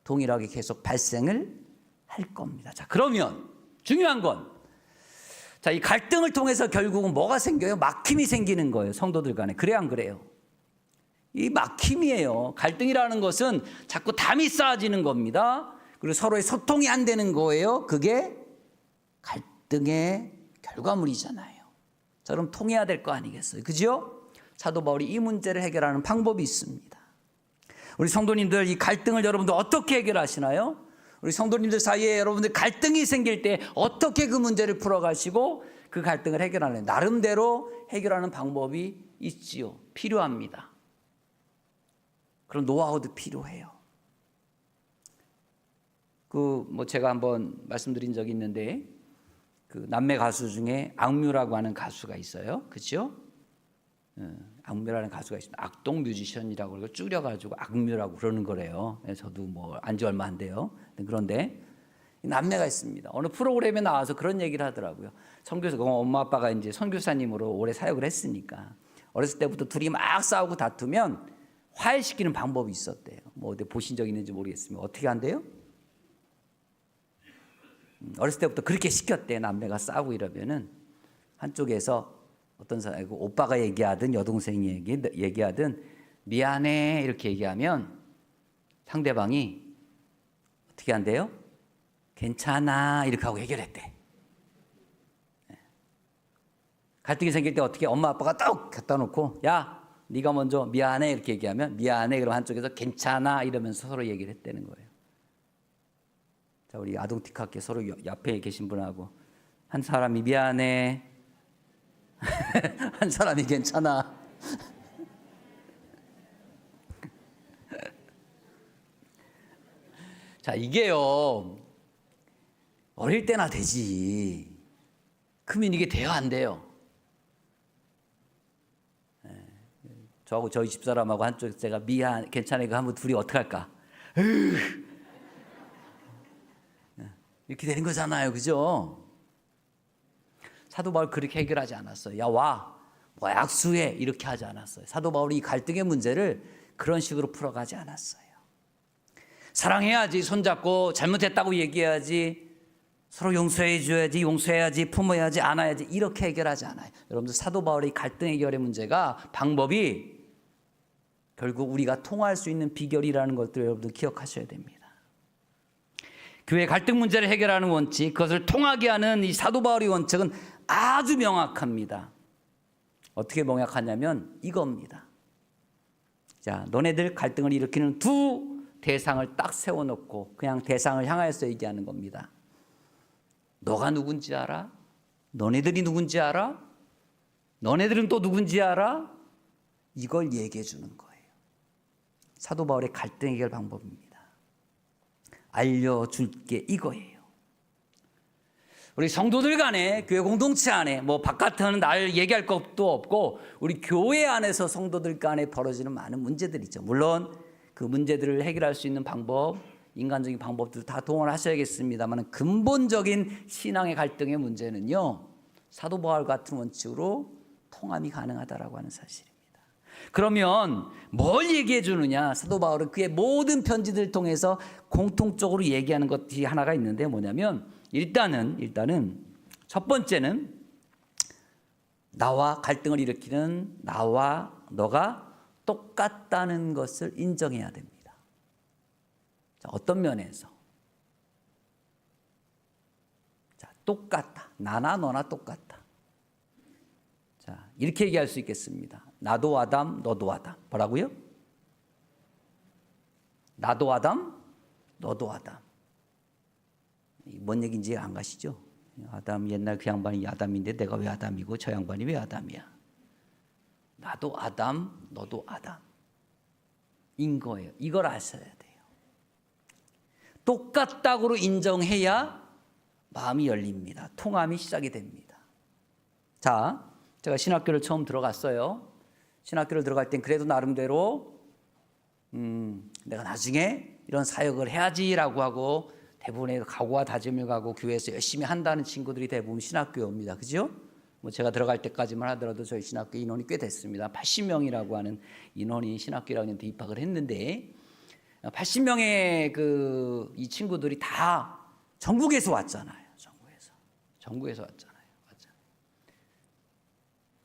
[SPEAKER 1] 동일하게 계속 발생을 할 겁니다. 자, 그러면 중요한 건 자, 이 갈등을 통해서 결국은 뭐가 생겨요? 막힘이 생기는 거예요. 성도들 간에. 그래요, 안 그래요? 이 막힘이에요. 갈등이라는 것은 자꾸 담이 쌓아지는 겁니다. 그리고 서로의 소통이 안 되는 거예요. 그게 갈등의 결과물이잖아요. 자, 그럼 통해야 될 거 아니겠어요? 그죠? 사도 바울이 이 문제를 해결하는 방법이 있습니다. 우리 성도님들 이 갈등을 여러분들 어떻게 해결하시나요? 우리 성도님들 사이에 여러분들 갈등이 생길 때 어떻게 그 문제를 풀어가시고 그 갈등을 해결하는 나름대로 해결하는 방법이 있지요. 필요합니다. 그런 노하우도 필요해요. 제가 한번 말씀드린 적이 있는데 그 남매 가수 중에 악뮤라고 하는 가수가 있어요. 그렇죠? 악뮤라는 가수가 있습니다. 악동 뮤지션이라고 그러고 줄여가지고 악뮤라고 그러는 거래요. 저도 안지 얼마 안 돼요. 그런데 남매가 있습니다. 어느 프로그램에 나와서 그런 얘기를 하더라고요. 선교사 엄마 아빠가 이제 선교사님으로 오래 사역을 했으니까 어렸을 때부터 둘이 막 싸우고 다투면 화해시키는 방법이 있었대요. 어디 보신 적 있는지 모르겠으면 어떻게 한대요? 어렸을 때부터 그렇게 시켰대. 남매가 싸우고 이러면은 한쪽에서 어떤 사람, 오빠가 얘기하든 여동생이 얘기하든 미안해 이렇게 얘기하면 상대방이 어떻게 한대요? 괜찮아 이렇게 하고 해결했대. 갈등이 생길 때 어떻게 엄마 아빠가 딱 갖다 놓고 야 네가 먼저 미안해 이렇게 얘기하면 미안해 그럼 한쪽에서 괜찮아 이러면서 서로 얘기를 했다는 거예요. 자, 우리 아동티카께 서로 옆에 계신 분하고 한 사람이 미안해 한 사람이 괜찮아. 자, 이게요 어릴 때나 되지 크면 이게 돼요 안 돼요? 저하고 저희 집사람하고 한쪽 제가 미안 괜찮아 이거 하면 둘이 어떡할까? 이렇게 되는 거잖아요. 그죠? 사도 바울 그렇게 해결하지 않았어요. 야, 와, 뭐 약수해 이렇게 하지 않았어요. 사도 바울이 이 갈등의 문제를 그런 식으로 풀어가지 않았어요. 사랑해야지, 손잡고 잘못했다고 얘기해야지, 서로 용서해 줘야지, 용서해야지, 품어야지, 안아야지 이렇게 해결하지 않아요. 여러분들 사도 바울의 갈등 해결의 문제가 방법이 결국 우리가 통할 수 있는 비결이라는 것들을 여러분들 기억하셔야 됩니다. 교회 갈등 문제를 해결하는 원칙, 그것을 통하게 하는 이 사도 바울의 원칙은 아주 명확합니다. 어떻게 명확하냐면 이겁니다. 자, 너네들 갈등을 일으키는 두 대상을 딱 세워놓고 그냥 대상을 향하여서 얘기하는 겁니다. 너가 누군지 알아? 너네들이 누군지 알아? 너네들은 또 누군지 알아? 이걸 얘기해 주는 거예요. 사도 바울의 갈등 해결 방법입니다. 알려줄게 이거예요. 우리 성도들 간에, 교회 공동체 안에, 뭐 바깥에는 날 얘기할 것도 없고 우리 교회 안에서 성도들 간에 벌어지는 많은 문제들이 있죠. 물론 그 문제들을 해결할 수 있는 방법, 인간적인 방법들 다 동원하셔야겠습니다만 근본적인 신앙의 갈등의 문제는요, 사도 바울 같은 원칙으로 통함이 가능하다라고 하는 사실입니다. 그러면 뭘 얘기해 주느냐? 사도 바울은 그의 모든 편지들을 통해서 공통적으로 얘기하는 것이 하나가 있는데 뭐냐면 일단은 첫 번째는 나와 갈등을 일으키는 나와 너가 똑같다는 것을 인정해야 됩니다. 자, 어떤 면에서? 자, 똑같다. 나나 너나 똑같다. 자, 이렇게 얘기할 수 있겠습니다. 나도 아담, 너도 아담. 뭐라고요? 나도 아담, 너도 아담. 뭔 얘기인지 안 가시죠? 아담, 옛날 그 양반이 아담인데 내가 왜 아담이고 저 양반이 왜 아담이야? 나도 아담, 너도 아담인 거예요. 이걸 아셔야 돼요. 똑같다고 인정해야 마음이 열립니다. 통함이 시작이 됩니다. 자, 제가 신학교를 처음 들어갔어요. 신학교를 들어갈 땐 그래도 나름대로 내가 나중에 이런 사역을 해야지라고 하고 대부분의 각오와 다짐을 가고 교회에서 열심히 한다는 친구들이 대부분 신학교에 옵니다. 그죠? 뭐 제가 들어갈 때까지만 하더라도 저희 신학교 인원이 꽤 됐습니다. 80명이라고 하는 인원이 신학교 1학년 때 입학을 했는데 80명의 이 친구들이 다 전국에서 왔잖아요. 전국에서 왔잖아요.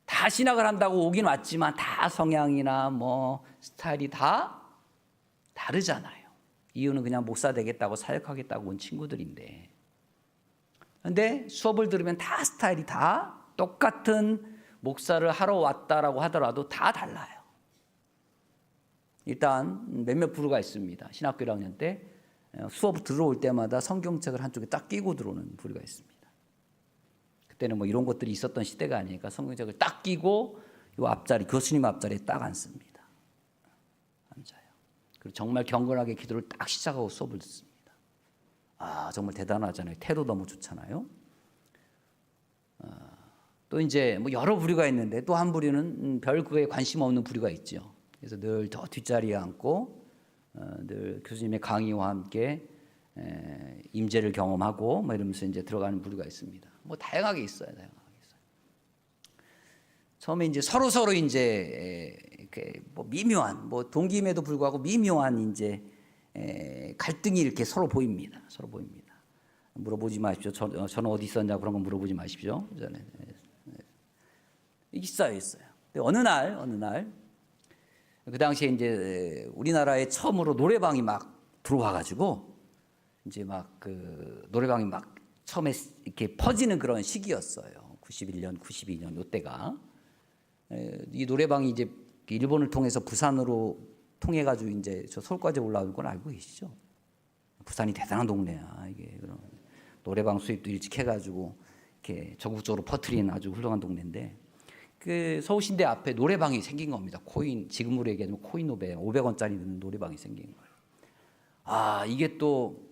[SPEAKER 1] 다 신학을 한다고 오긴 왔지만 다 성향이나 뭐 스타일이 다 다르잖아요. 이유는 그냥 목사 되겠다고 사역하겠다고 온 친구들인데, 그런데 수업을 들으면 다 스타일이 다 똑같은 목사를 하러 왔다라고 하더라도 다 달라요. 일단 몇몇 부류가 있습니다. 신학교 1학년 때 수업 들어올 때마다 성경책을 한쪽에 딱 끼고 들어오는 부류가 있습니다. 그때는 뭐 이런 것들이 있었던 시대가 아니니까 성경책을 딱 끼고 이 앞자리, 교수님 앞자리에 딱 앉습니다. 앉아요. 그리고 정말 경건하게 기도를 딱 시작하고 수업을 듣습니다. 아, 정말 대단하잖아요. 태도 너무 좋잖아요. 또 이제 뭐 여러 부류가 있는데 또 한 부류는 별 그에 관심 없는 부류가 있죠. 그래서 늘 더 뒷자리에 앉고 늘 교수님의 강의와 함께 임재를 경험하고 뭐 이러면서 이제 들어가는 부류가 있습니다. 뭐 다양하게 있어요. 처음에 이제 서로 이제 뭐 미묘한 뭐 동기임에도 불구하고 미묘한 이제 갈등이 이렇게 서로 보입니다. 물어보지 마십시오. 저는 어디 있었냐 그런 거 물어보지 마십시오. 저는 있어요. 근데 어느 날 그 당시에 이제 우리나라에 처음으로 노래방이 막 들어와가지고 이제 막 그 노래방이 막 처음에 이렇게 퍼지는 그런 시기였어요. 91년, 92년 이때가 이 노래방이 이제 일본을 통해서 부산으로 통해 가지고 이제 저 서울까지 올라오는 건 알고 계시죠? 부산이 대단한 동네야. 이게 그런 노래방 수입도 일찍 해가지고 이렇게 전국적으로 퍼트린 아주 훌륭한 동네인데 그 서울시대 앞에 노래방이 생긴 겁니다. 코인, 지금으로 얘기하면 코인 500원짜리 넣는 노래방이 생긴 거예요. 아, 이게 또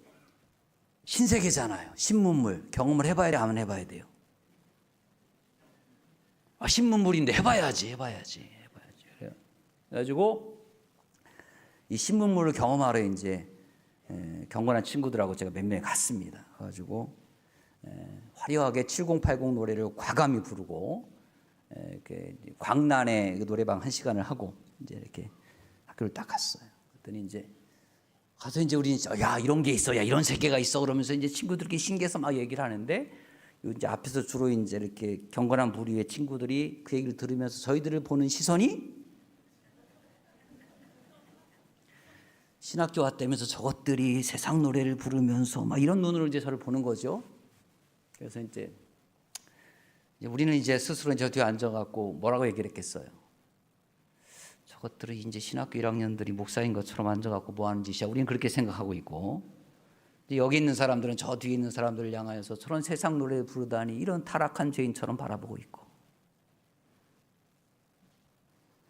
[SPEAKER 1] 신세계잖아요. 신문물 경험을 해봐야 안 해봐야 돼요. 아, 신문물인데 해봐야지. 그래가지고 이 신문물을 경험하러 이제 경건한 친구들하고 제가 몇 명이 갔습니다. 그래가지고 화려하게 7080 노래를 과감히 부르고 이렇게 광란에 그 노래방 1시간을 하고 이제 이렇게 학교를 딱 갔어요. 그랬더니 이제 가서 이제 우리 야 이런 게 있어, 야 이런 세계가 있어 그러면서 이제 친구들끼리 신기해서 막 얘기를 하는데 이제 앞에서 주로 이제 이렇게 경건한 부류의 친구들이 그 얘기를 들으면서 저희들을 보는 시선이 신학교 왔다면서 저것들이 세상 노래를 부르면서 막 이런 눈으로 이제 저를 보는 거죠. 그래서 이제 우리는 이제 스스로 저 뒤에 앉아갖고 뭐라고 얘기를 했겠어요. 저것들이 이제 신학교 1학년들이 목사인 것처럼 앉아갖고 뭐 하는 짓이야. 우리는 그렇게 생각하고 있고, 여기 있는 사람들은 저 뒤에 있는 사람들을 향하여서 저런 세상 노래를 부르다니 이런 타락한 죄인처럼 바라보고 있고,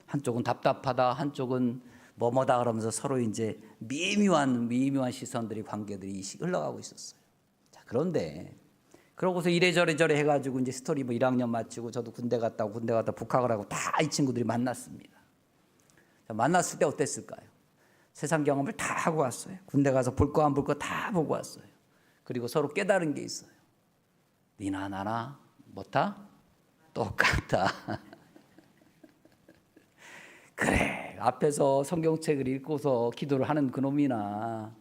[SPEAKER 1] 한쪽은 답답하다, 한쪽은 뭐뭐다 그러면서 서로 이제 미묘한 시선들이 관계들이 흘러가고 있었어요. 자, 그런데 그러고서 이래저래 해가지고 이제 스토리 뭐 1학년 마치고 저도 군대 갔다 복학을 하고 다 이 친구들이 만났습니다. 자, 만났을 때 어땠을까요? 세상 경험을 다 하고 왔어요. 군대 가서 볼 거 안 볼 거 다 보고 왔어요. 그리고 서로 깨달은 게 있어요. 니나 나나 뭐다? 똑같다. 그래, 앞에서 성경책을 읽고서 기도를 하는 그놈이나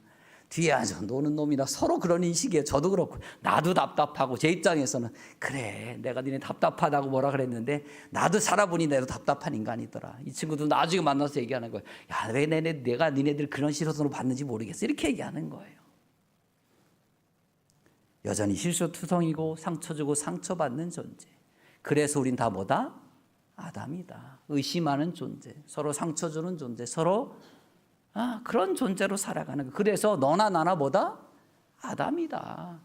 [SPEAKER 1] 뒤에 앉아 노는 놈이나 서로 그런 인식이에요. 저도 그렇고 나도 답답하고, 제 입장에서는 그래 내가 니네 답답하다고 뭐라 그랬는데 나도 살아보니 내도 답답한 인간이더라. 이 친구도 나중에 만나서 얘기하는 거예요. 야, 왜 내가 니네들 그런 시선으로 봤는지 모르겠어, 이렇게 얘기하는 거예요. 여전히 실수투성이고 상처 주고 상처받는 존재. 그래서 우린 다 뭐다? 아담이다. 의심하는 존재, 서로 상처 주는 존재, 서로 그런 존재로 살아가는 거. 그래서 너나 나나 뭐다? 아담이다.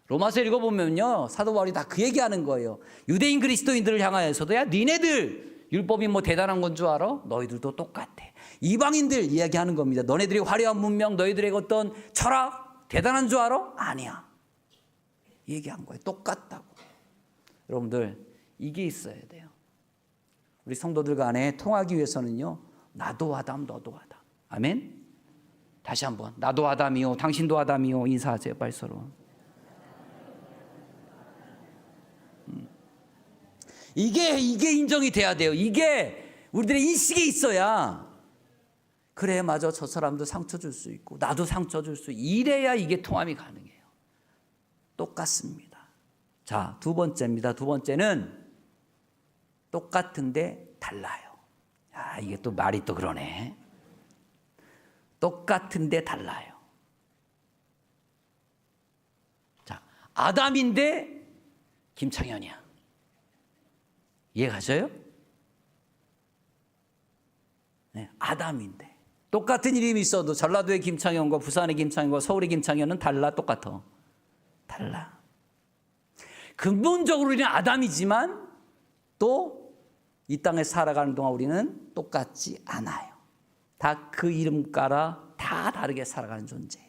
[SPEAKER 1] 로마서 읽어보면요, 사도 바울이 다 그 얘기하는 거예요. 유대인 그리스도인들을 향하여서도 야 니네들 율법이 뭐 대단한 건 줄 알아? 너희들도 똑같아. 이방인들 이야기하는 겁니다. 너네들이 화려한 문명, 너희들의 어떤 철학 대단한 줄 알아? 아니야. 얘기한 거예요. 똑같다고. 여러분들 이게 있어야 돼요. 우리 성도들 간에 통하기 위해서는요, 나도 아담 너도 아담. 아멘. 다시 한번 나도 아담이요 당신도 아담이요 인사하세요. 빨리 서로. 이게 인정이 돼야 돼요. 이게 우리들의 인식에 있어야, 그래 맞아 저 사람도 상처 줄 수 있고 나도 상처 줄 수 있고, 이래야 이게 통함이 가능해요. 똑같습니다. 자, 두 번째입니다. 두 번째는 똑같은데 달라요. 이게 또 말이 또 그러네. 똑같은데 달라요. 자, 아담인데 김창현이야. 이해가셔요? 네, 아담인데 똑같은 이름이 있어도 전라도의 김창현과 부산의 김창현과 서울의 김창현은 똑같아. 달라. 근본적으로 우리는 아담이지만 또 이 땅에 살아가는 동안 우리는 똑같지 않아요. 다 그 이름 따라 다 다르게 살아가는 존재예요.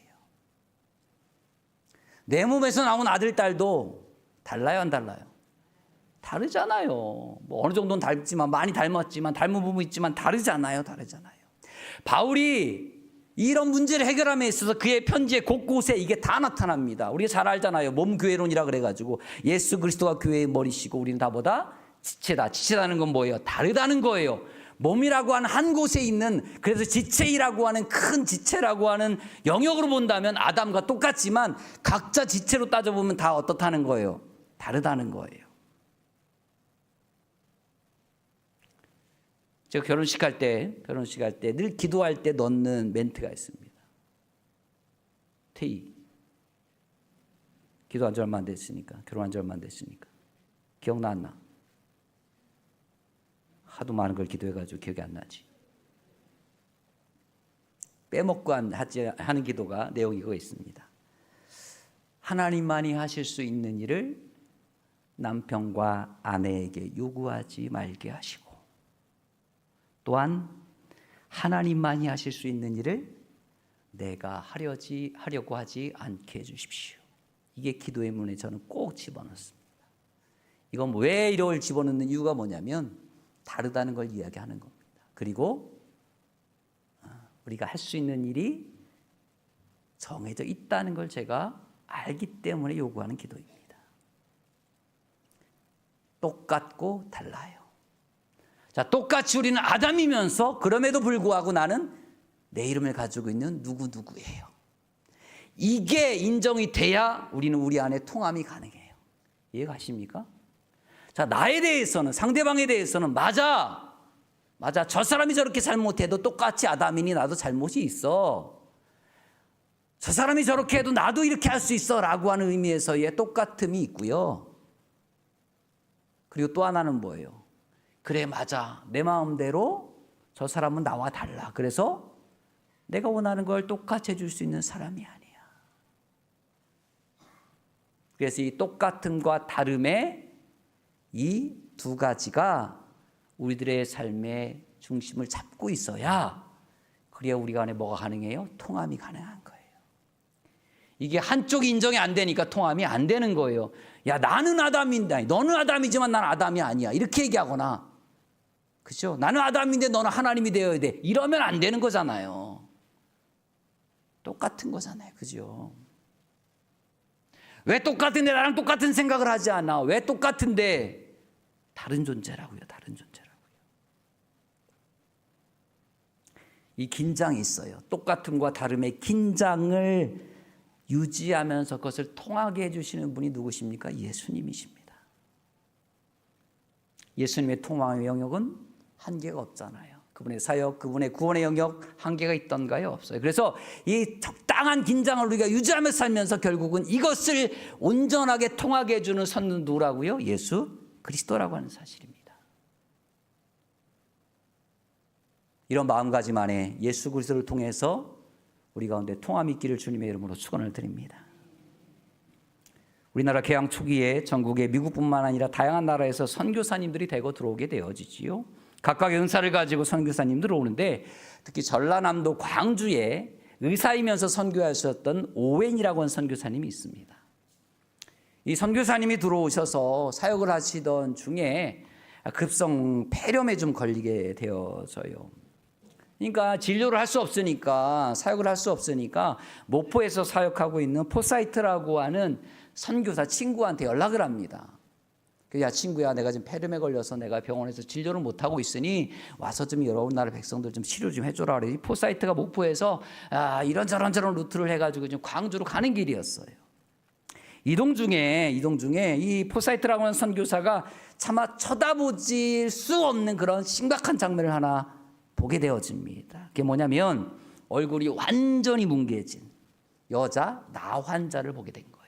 [SPEAKER 1] 내 몸에서 나온 아들, 딸도 달라요, 안 달라요? 다르잖아요. 뭐 어느 정도는 닮지만, 많이 닮았지만, 닮은 부분 있지만 다르잖아요. 바울이 이런 문제를 해결함에 있어서 그의 편지의 곳곳에 이게 다 나타납니다. 우리가 잘 알잖아요. 몸교회론이라 그래가지고 예수 그리스도가 교회의 머리시고 우리는 다 뭐다? 지체다. 지체라는 건 뭐예요? 다르다는 거예요. 몸이라고 하는 한 곳에 있는, 그래서 지체이라고 하는 큰 지체라고 하는 영역으로 본다면 아담과 똑같지만 각자 지체로 따져보면 다 어떻다는 거예요? 다르다는 거예요. 제가 결혼식 할 때 늘 기도할 때 넣는 멘트가 있습니다. 태희, 기도한 지 얼마 안 됐으니까, 결혼한 지 얼마 안 됐으니까 기억나 안 나? 하도 많은 걸 기도해가지고 기억이 안 나지. 빼먹고 하는 기도가 내용이 그거 있습니다. 하나님만이 하실 수 있는 일을 남편과 아내에게 요구하지 말게 하시고, 또한 하나님만이 하실 수 있는 일을 내가 하려고 하지 않게 해주십시오. 이게 기도의 문에 저는 꼭 집어넣습니다. 이건 왜 이걸 집어넣는 이유가 뭐냐면 다르다는 걸 이야기하는 겁니다. 그리고 우리가 할 수 있는 일이 정해져 있다는 걸 제가 알기 때문에 요구하는 기도입니다. 똑같고 달라요. 자, 똑같이 우리는 아담이면서 그럼에도 불구하고 나는 내 이름을 가지고 있는 누구누구예요. 이게 인정이 돼야 우리는 우리 안에 통함이 가능해요. 이해가십니까? 자, 나에 대해서는, 상대방에 대해서는 맞아. 저 사람이 저렇게 잘못해도 똑같이 아담이니 나도 잘못이 있어. 저 사람이 저렇게 해도 나도 이렇게 할 수 있어 라고 하는 의미에서의 똑같음이 있고요. 그리고 또 하나는 뭐예요? 그래, 맞아. 내 마음대로 저 사람은 나와 달라. 그래서 내가 원하는 걸 똑같이 해줄 수 있는 사람이 아니야. 그래서 이 똑같음과 다름의 이 두 가지가 우리들의 삶의 중심을 잡고 있어야 그래야 우리가 안에 뭐가 가능해요? 통함이 가능한 거예요. 이게 한쪽이 인정이 안 되니까 통함이 안 되는 거예요. 야, 나는 아담인데 너는 아담이지만 난 아담이 아니야. 이렇게 얘기하거나, 그렇죠? 나는 아담인데 너는 하나님이 되어야 돼. 이러면 안 되는 거잖아요. 똑같은 거잖아요. 그죠? 왜 똑같은데 나랑 똑같은 생각을 하지 않아? 왜 똑같은데 다른 존재라고요. 다른 존재라고요. 이 긴장이 있어요. 똑같음과 다름의 긴장을 유지하면서 그것을 통하게 해주시는 분이 누구십니까? 예수님이십니다. 예수님의 통함의 영역은 한계가 없잖아요. 그분의 사역, 그분의 구원의 영역 한계가 있던가요? 없어요. 그래서 이 적당한 긴장을 우리가 유지하면서 살면서 결국은 이것을 온전하게 통하게 해주는 선은 누구라고요? 예수 그리스도라고 하는 사실입니다. 이런 마음가짐 안에 예수 그리스도를 통해서 우리 가운데 통함이 있기를 주님의 이름으로 축원을 드립니다. 우리나라 개항 초기에 전국의 미국뿐만 아니라 다양한 나라에서 선교사님들이 대거 들어오게 되어지지요. 각각의 은사를 가지고 선교사님들 오는데 특히 전라남도 광주에 의사이면서 선교하셨던 오웬이라고 하는 선교사님이 있습니다. 이 선교사님이 들어오셔서 사역을 하시던 중에 급성 폐렴에 좀 걸리게 되어져요. 그러니까 진료를 할 수 없으니까, 사역을 할 수 없으니까 모포에서 사역하고 있는 포사이트라고 하는 선교사 친구한테 연락을 합니다. 야, 친구야, 내가 지금 폐렴에 걸려서 내가 병원에서 진료를 못하고 있으니 와서 좀 여러 나라 백성들 좀 치료 좀 해줘라. 그래. 이 포사이트가 목포에서 이런저런 루트를 해가지고 지금 광주로 가는 길이었어요. 이동 중에 이 포사이트라고 하는 선교사가 차마 쳐다보질 수 없는 그런 심각한 장면을 하나 보게 되어집니다. 그게 뭐냐면 얼굴이 완전히 뭉개진 여자 나 환자를 보게 된 거예요.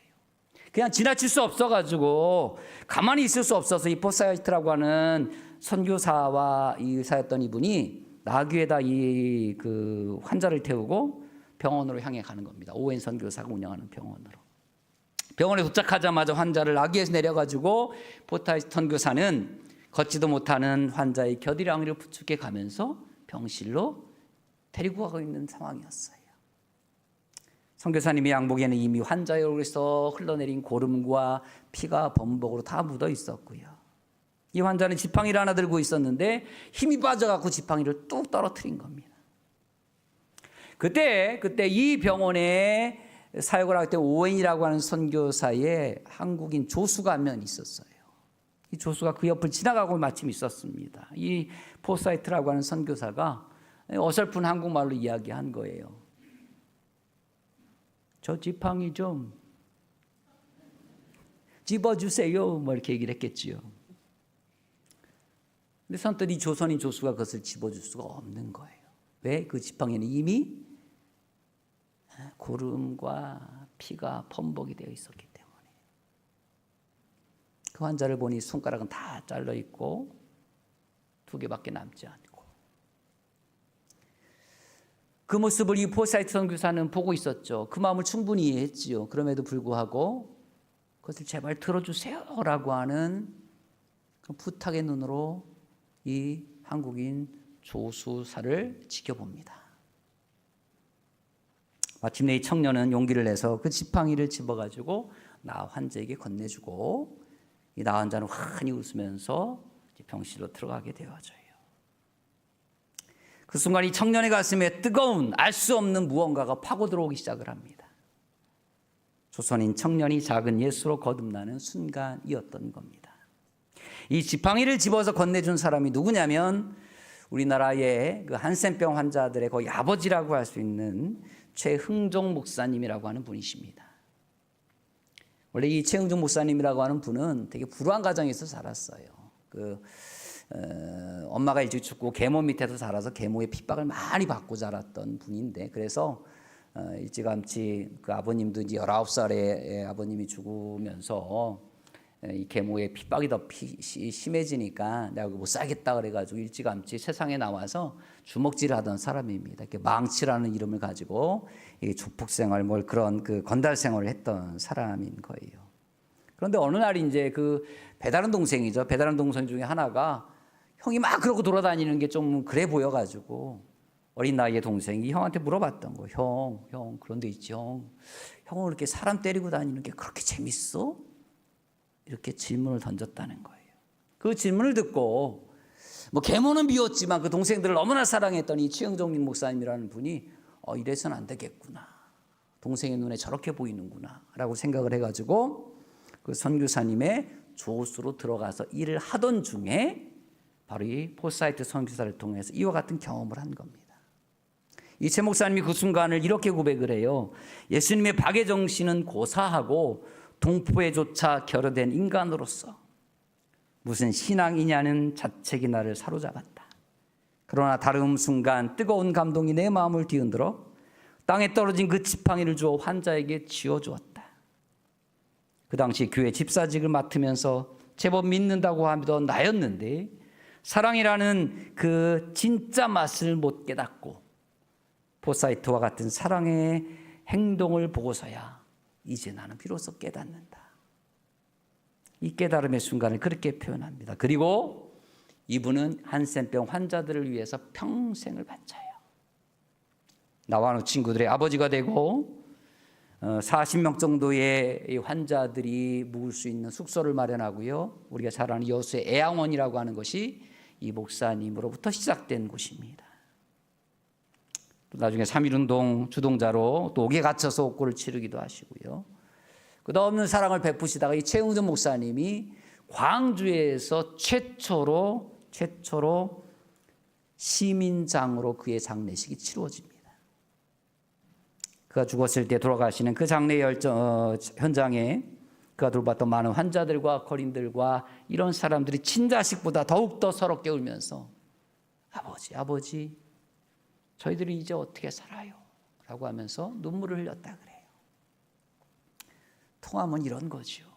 [SPEAKER 1] 그냥 지나칠 수 없어가지고 가만히 있을 수 없어서 이 포사이트라고 하는 선교사와 이 의사였던 이분이 나귀에다 이 그 환자를 태우고 병원으로 향해 가는 겁니다. 오웬 선교사가 운영하는 병원으로. 병원에 도착하자마자 환자를 나귀에서 내려가지고 포사이트 선교사는 걷지도 못하는 환자의 겨드랑이를 부축해 가면서 병실로 데리고 가고 있는 상황이었어요. 선교사님의 양복에는 이미 환자의 얼굴에서 흘러내린 고름과 피가 범벅으로 다 묻어 있었고요. 이 환자는 지팡이를 하나 들고 있었는데 힘이 빠져갖고 지팡이를 뚝 떨어뜨린 겁니다. 그때 이 병원에 사역을 할 때 오웬이라고 하는 선교사의 한국인 조수가 한 명 있었어요. 이 조수가 그 옆을 지나가고 마침 있었습니다. 이 포사이트라고 하는 선교사가 어설픈 한국말로 이야기한 거예요. 저 지팡이 좀 집어주세요. 뭐 이렇게 얘기를 했겠지요. 근데 선뜻 이 조선인 조수가 그것을 집어줄 수가 없는 거예요. 왜? 그 지팡이는 이미 고름과 피가 범벅이 되어 있었기 때문에. 그 환자를 보니 손가락은 다 잘려 있고 2개밖에 남지 않고. 그 모습을 이 포사이트 선교사는 보고 있었죠. 그 마음을 충분히 이해했지요. 그럼에도 불구하고 그것을 제발 들어주세요라고 하는 그 부탁의 눈으로 이 한국인 조수사를 지켜봅니다. 마침내 이 청년은 용기를 내서 그 지팡이를 집어가지고 나 환자에게 건네주고 이 나 환자는 환히 웃으면서 병실로 들어가게 되어져요. 그 순간 이 청년의 가슴에 뜨거운 알 수 없는 무언가가 파고 들어오기 시작을 합니다. 조선인 청년이 작은 예수로 거듭나는 순간이었던 겁니다. 이 지팡이를 집어서 건네준 사람이 누구냐면 우리나라의 그 한센병 환자들의 거의 아버지라고 할 수 있는 최흥종 목사님이라고 하는 분이십니다. 원래 이 최흥종 목사님이라고 하는 분은 되게 불우한 가정에서 자랐어요. 엄마가 일찍 죽고 계모 밑에서 자라서 계모의 핍박을 많이 받고 자랐던 분인데, 그래서 일찌감치 그 아버님도 이제 19살에 아버님이 죽으면서 이 계모의 핍박이 더 심해지니까 내가 못 살겠다 그래가지고 일찌감치 세상에 나와서 주먹질을 하던 사람입니다. 이렇게 망치라는 이름을 가지고 조폭생활 그런 그 건달 생활을 했던 사람인 거예요. 그런데 어느 날 이제 그 배다른 동생이죠. 배다른 동생 중에 하나가 형이 막 그러고 돌아다니는 게 좀 그래 보여가지고 어린 나이의 동생이 형한테 물어봤던 거예요. 형, 그런 데 있지, 형은 이렇게 사람 때리고 다니는 게 그렇게 재밌어? 이렇게 질문을 던졌다는 거예요. 그 질문을 듣고 계모는 비웠지만 그 동생들을 너무나 사랑했던 이 최흥종 목사님이라는 분이 이래서는 안 되겠구나. 동생의 눈에 저렇게 보이는구나 라고 생각을 해가지고 그 선교사님의 조수로 들어가서 일을 하던 중에 바로 이 포사이트 선교사를 통해서 이와 같은 경험을 한 겁니다. 이 최 목사님이 그 순간을 이렇게 고백을 해요. 예수님의 박의 정신은 고사하고 동포에조차 결여된 인간으로서 무슨 신앙이냐는 자책이 나를 사로잡았다. 그러나 다른 순간 뜨거운 감동이 내 마음을 뒤흔들어 땅에 떨어진 그 지팡이를 주어 환자에게 쥐어주었다. 그 당시 교회 집사직을 맡으면서 제법 믿는다고 하던 나였는데 사랑이라는 그 진짜 맛을 못 깨닫고 포사이트와 같은 사랑의 행동을 보고서야 이제 나는 비로소 깨닫는다. 이 깨달음의 순간을 그렇게 표현합니다. 그리고 이분은 한센병 환자들을 위해서 평생을 바쳐요. 나와 친구들의 아버지가 되고 40명 정도의 환자들이 묵을 수 있는 숙소를 마련하고요. 우리가 잘 아는 여수의 애양원이라고 하는 것이 이 목사님으로부터 시작된 곳입니다. 또 나중에 3.1운동 주동자로 또 옥에 갇혀서 옥고를 치르기도 하시고요. 끝없는 사랑을 베푸시다가 이 최흥종 목사님이 광주에서 최초로 시민장으로 그의 장례식이 치루어집니다. 그가 죽었을 때 돌아가시는 그 장례 현장에 그가 돌봤던 많은 환자들과 거린들과 이런 사람들이 친자식보다 더욱더 서럽게 울면서 아버지 저희들이 이제 어떻게 살아요? 라고 하면서 눈물을 흘렸다 그래요. 통함은 이런 거죠.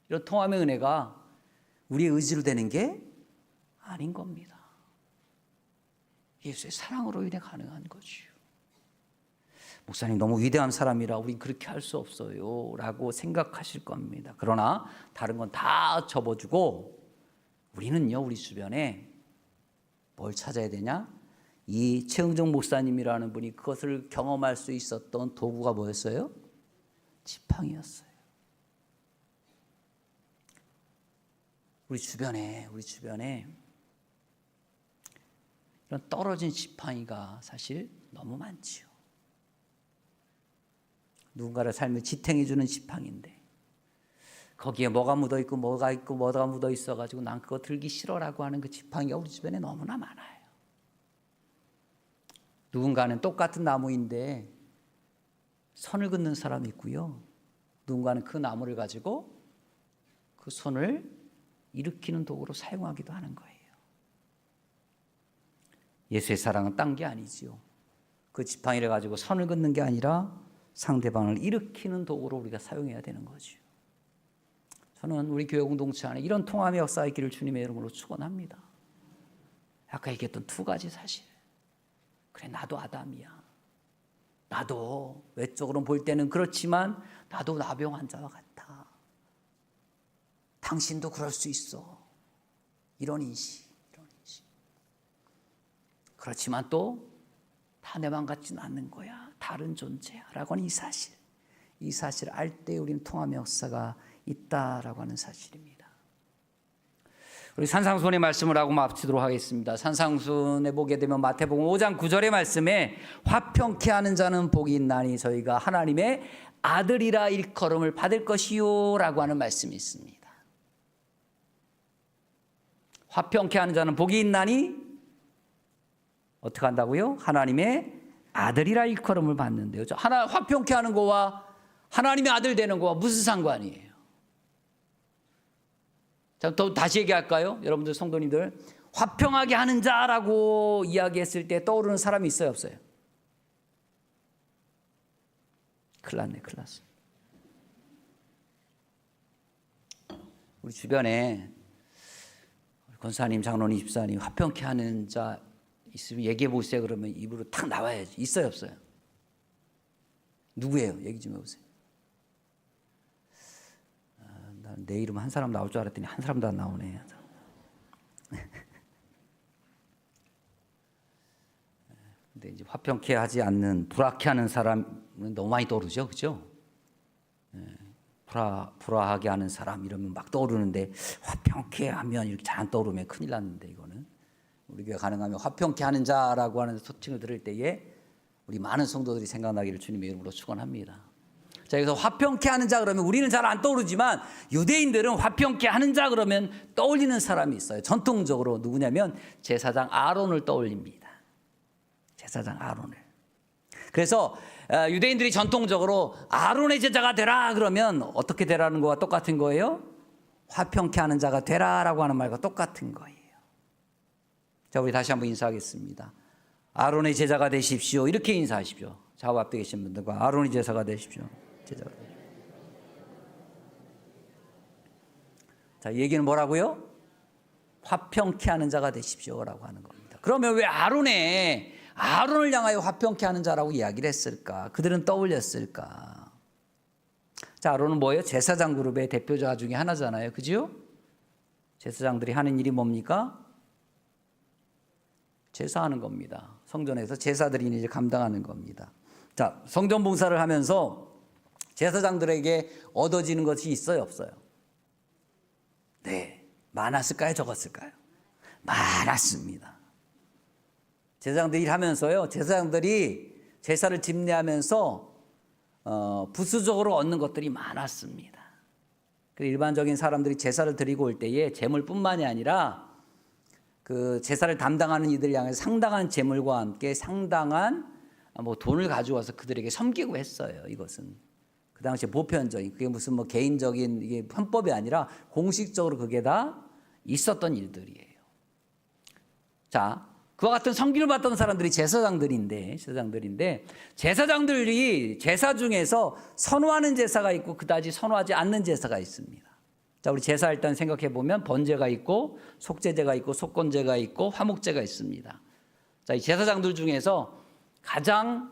[SPEAKER 1] 이런 통함의 은혜가 우리의 의지로 되는 게 아닌 겁니다. 예수의 사랑으로 인해 가능한 거죠. 목사님 너무 위대한 사람이라 우린 그렇게 할 수 없어요 라고 생각하실 겁니다. 그러나 다른 건 다 접어주고 우리는요, 우리 주변에 뭘 찾아야 되냐? 이 최흥종 목사님이라는 분이 그것을 경험할 수 있었던 도구가 뭐였어요? 지팡이였어요. 우리 주변에 이런 떨어진 지팡이가 사실 너무 많지요. 누군가를 삶을 지탱해주는 지팡이인데 거기에 뭐가 묻어있고 뭐가 묻어있어가지고 난 그거 들기 싫어라고 하는 그 지팡이가 우리 주변에 너무나 많아요. 누군가는 똑같은 나무인데 선을 긋는 사람이 있고요. 누군가는 그 나무를 가지고 그 손을 일으키는 도구로 사용하기도 하는 거예요. 예수의 사랑은 딴 게 아니지요. 그 지팡이를 가지고 선을 긋는 게 아니라 상대방을 일으키는 도구로 우리가 사용해야 되는 거죠. 저는 우리 교회 공동체 안에 이런 통함의 역사가 있기를 주님의 이름으로 축원합니다. 아까 얘기했던 두 가지 사실. 그래, 나도 아담이야. 나도 외적으로 볼 때는 그렇지만 나도 나병 환자와 같아. 당신도 그럴 수 있어. 이런 인식. 그렇지만 또 다 내만 같지는 않는 거야. 다른 존재야라고 하는 이 사실을 알 때 우리는 통함의 역사가 있다라고 하는 사실입니다. 우리 산상수훈의 말씀을 하고 마치도록 하겠습니다. 산상수훈에 보게 되면 마태복음 5장 9절의 말씀에 화평케 하는 자는 복이 있나니 저희가 하나님의 아들이라 일컬음을 받을 것이요 라고 하는 말씀이 있습니다. 화평케 하는 자는 복이 있나니 어떻게 한다고요? 하나님의 아들이라 일컬음을 받는데요. 화평케 하는 거와 하나님의 아들 되는 거와 무슨 상관이에요? 자, 또 다시 얘기할까요? 여러분들 성도님들, 화평하게 하는 자라고 이야기했을 때 떠오르는 사람이 있어요, 없어요? 큰일 났네, 큰일 났어. 우리 주변에 권사님, 장로님, 집사님 화평케 하는 자 있으면 얘기해 보세요. 그러면 입으로 탁 나와야지. 있어요, 없어요? 누구예요? 얘기 좀 해보세요. 난 내 이름 한 사람 나올 줄 알았더니 한 사람도 안 나오네. 근데 이제 화평케 하지 않는, 불화케 하는 사람은 너무 많이 떠오르죠, 그죠? 불화하게 하는 사람 이러면 막 떠오르는데 화평케 하면 이렇게 잘 안 떠오르면 큰일 났는데, 이거는 우리 교회 가능하면 화평케 하는 자라고 하는 소칭을 들을 때에 우리 많은 성도들이 생각나기를 주님의 이름으로 축원합니다. 자, 여기서 화평케 하는 자 그러면 우리는 잘 안 떠오르지만 유대인들은 화평케 하는 자 그러면 떠올리는 사람이 있어요. 전통적으로 누구냐면 제사장 아론을 떠올립니다. 제사장 아론을. 그래서 유대인들이 전통적으로 아론의 제자가 되라 그러면 어떻게 되라는 거와 똑같은 거예요? 화평케 하는 자가 되라라고 하는 말과 똑같은 거예요. 자, 우리 다시 한번 인사하겠습니다. 아론의 제자가 되십시오. 이렇게 인사하십시오. 좌우 앞에 계신 분들과 아론의 제사가 되십시오. 제자가 되십시오. 자, 얘기는 뭐라고요? 화평케 하는 자가 되십시오라고 하는 겁니다. 그러면 왜 아론을 향하여 화평케 하는 자라고 이야기를 했을까? 그들은 떠올렸을까? 자, 아론은 뭐예요? 제사장 그룹의 대표자 중에 하나잖아요. 그죠? 제사장들이 하는 일이 뭡니까? 제사하는 겁니다. 성전에서 제사들이 이제 감당하는 겁니다. 자, 성전 봉사를 하면서 제사장들에게 얻어지는 것이 있어요, 없어요? 네. 많았을까요? 적었을까요? 많았습니다. 제사장들이 일하면서요, 제사장들이 제사를 집례하면서 부수적으로 얻는 것들이 많았습니다. 일반적인 사람들이 제사를 드리고 올 때에 제물뿐만이 아니라 그 제사를 담당하는 이들 향해서 상당한 제물과 함께 상당한 돈을 가져와서 그들에게 섬기고 했어요. 이것은 그 당시에 보편적인, 그게 무슨 개인적인 이게 편법이 아니라 공식적으로 그게 다 있었던 일들이에요. 자, 그와 같은 섬김을 받던 사람들이 제사장들인데 제사장들이 제사 중에서 선호하는 제사가 있고 그다지 선호하지 않는 제사가 있습니다. 자, 우리 제사 일단 생각해 보면 번제가 있고 속제제가 있고 속건제가 있고 화목제가 있습니다. 자, 이 제사장들 중에서 가장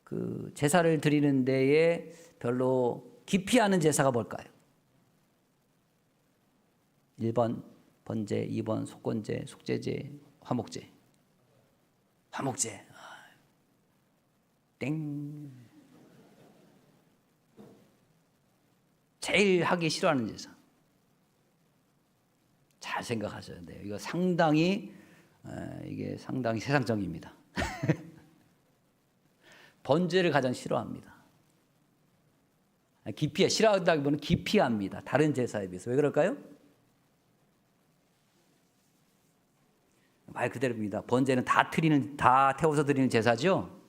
[SPEAKER 1] 그 제사를 드리는 데에 별로 기피하는 제사가 뭘까요? 1번 번제, 2번 속건제, 속제제, 화목제. 화목제. 땡. 제일 하기 싫어하는 제사. 잘 생각하셔야 돼요. 이거 상당히 세상적입니다. 번제를 가장 싫어합니다. 싫어한다기보다는 기피합니다. 다른 제사에 비해서. 왜 그럴까요? 말 그대로입니다. 번제는 다 태워서 드리는 제사죠.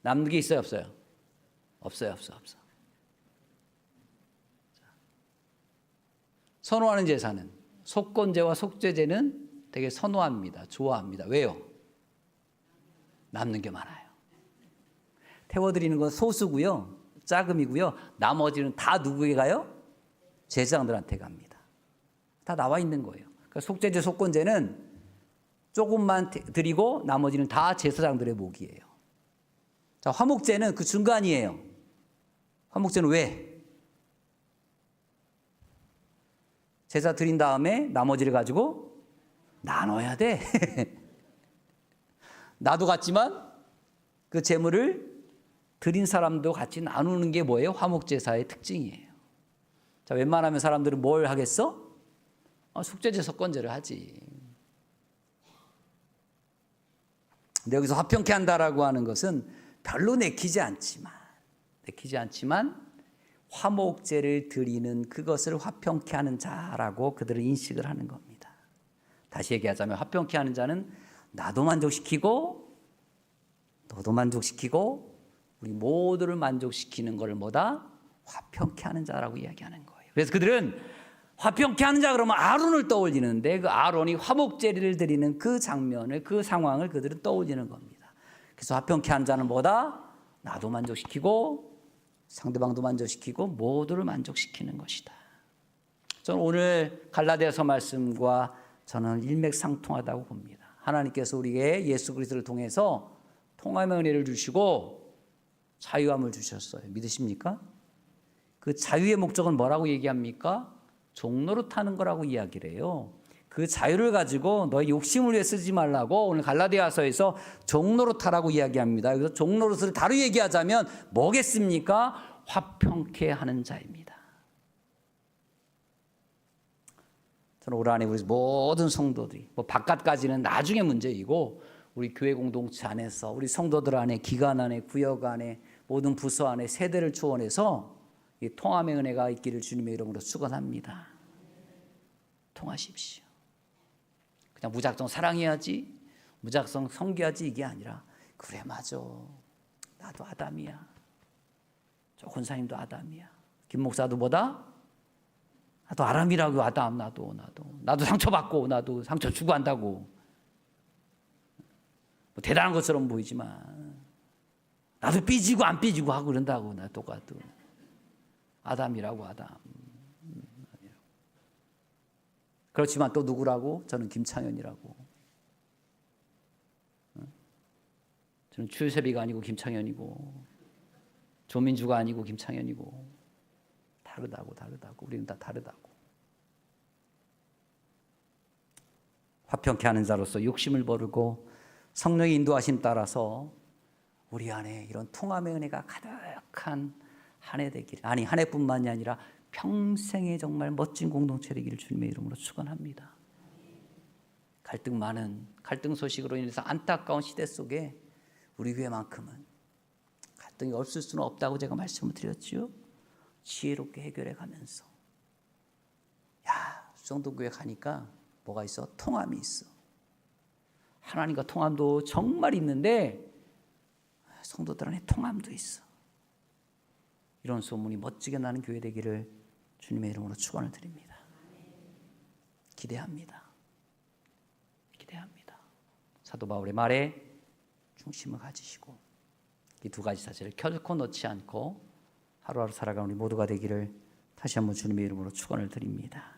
[SPEAKER 1] 남는 게 있어요, 없어요? 없어요. 선호하는 제사는 속건제와 속죄제는 되게 선호합니다. 좋아합니다. 왜요? 남는 게 많아요. 태워드리는 건 소수고요, 자금이고요. 나머지는 다 누구에게 가요? 제사장들한테 갑니다. 다 나와 있는 거예요. 그러니까 속죄제, 속건제는 조금만 드리고 나머지는 다 제사장들의 몫이에요. 자, 화목제는 그 중간이에요. 화목제는 왜? 제사 드린 다음에 나머지를 가지고 나눠야 돼. 나도 같지만 그 재물을 드린 사람도 같이 나누는 게 뭐예요? 화목제사의 특징이에요. 자, 웬만하면 사람들은 뭘 하겠어? 속죄제, 속건제를 하지. 근데 여기서 화평케 한다라고 하는 것은 별로 내키지 않지만 화목제를 드리는 그것을 화평케 하는 자라고 그들은 인식을 하는 겁니다. 다시 얘기하자면 화평케 하는 자는 나도 만족시키고 너도 만족시키고 우리 모두를 만족시키는 걸 뭐다? 화평케 하는 자라고 이야기하는 거예요. 그래서 그들은 화평케 하는 자 그러면 아론을 떠올리는데 그 아론이 화목제리를 드리는 그 장면을 그 상황을 그들은 떠올리는 겁니다. 그래서 화평케 하는 자는 뭐다? 나도 만족시키고 상대방도 만족시키고 모두를 만족시키는 것이다. 저는 오늘 갈라디아서 말씀과 저는 일맥상통하다고 봅니다. 하나님께서 우리에게 예수 그리스도를 통해서 통함의 은혜를 주시고 자유함을 주셨어요. 믿으십니까? 그 자유의 목적은 뭐라고 얘기합니까? 종로로 타는 거라고 이야기를 해요. 그 자유를 가지고 너의 욕심을 위해 쓰지 말라고 오늘 갈라디아서에서 종로로 타라고 이야기합니다. 그래서 종로릇을 다루 얘기하자면 뭐겠습니까? 화평케 하는 자입니다. 저는 올 한해 우리 모든 성도들이 바깥까지는 나중에 문제이고 우리 교회 공동체 안에서 우리 성도들 안에 기관 안에 구역 안에 모든 부서 안에 세대를 초원해서 이 통함의 은혜가 있기를 주님의 이름으로 축원합니다. 통하십시오. 그냥 무작정 사랑해야지 무작정 섬겨야지 이게 아니라 그래 맞아 나도 아담이야. 저 권사님도 아담이야. 김 목사도 뭐다? 나도 아담이라고. 아담 나도 상처받고 나도 상처 주고 한다고. 뭐 대단한 것처럼 보이지만 나도 삐지고 안 삐지고 하고 그런다고. 나 똑같아. 아담이라고 아담. 그렇지만 또 누구라고? 저는 김창현이라고. 저는 추유세비가 아니고 김창현이고 조민주가 아니고 김창현이고 다르다고. 우리는 다 다르다고. 화평케 하는 자로서 욕심을 버리고 성령의 인도하심 따라서 우리 안에 이런 통함의 은혜가 가득한 한 해 되기를, 아니 한 해뿐만이 아니라 평생에 정말 멋진 공동체 되기를 주님의 이름으로 축원합니다. 갈등 소식으로 인해서 안타까운 시대 속에 우리 교회만큼은 갈등이 없을 수는 없다고 제가 말씀을 드렸지요. 지혜롭게 해결해 가면서 수정동교회 가니까 뭐가 있어? 통함이 있어. 하나님과 통함도 정말 있는데 성도들 안에 통함도 있어. 이런 소문이 멋지게 나는 교회 되기를 주님의 이름으로 축원을 드립니다. 기대합니다. 사도 바울의 말에 중심을 가지시고 이 두 가지 사실을 결코 놓지 않고 하루하루 살아가는 우리 모두가 되기를 다시 한번 주님의 이름으로 축원을 드립니다.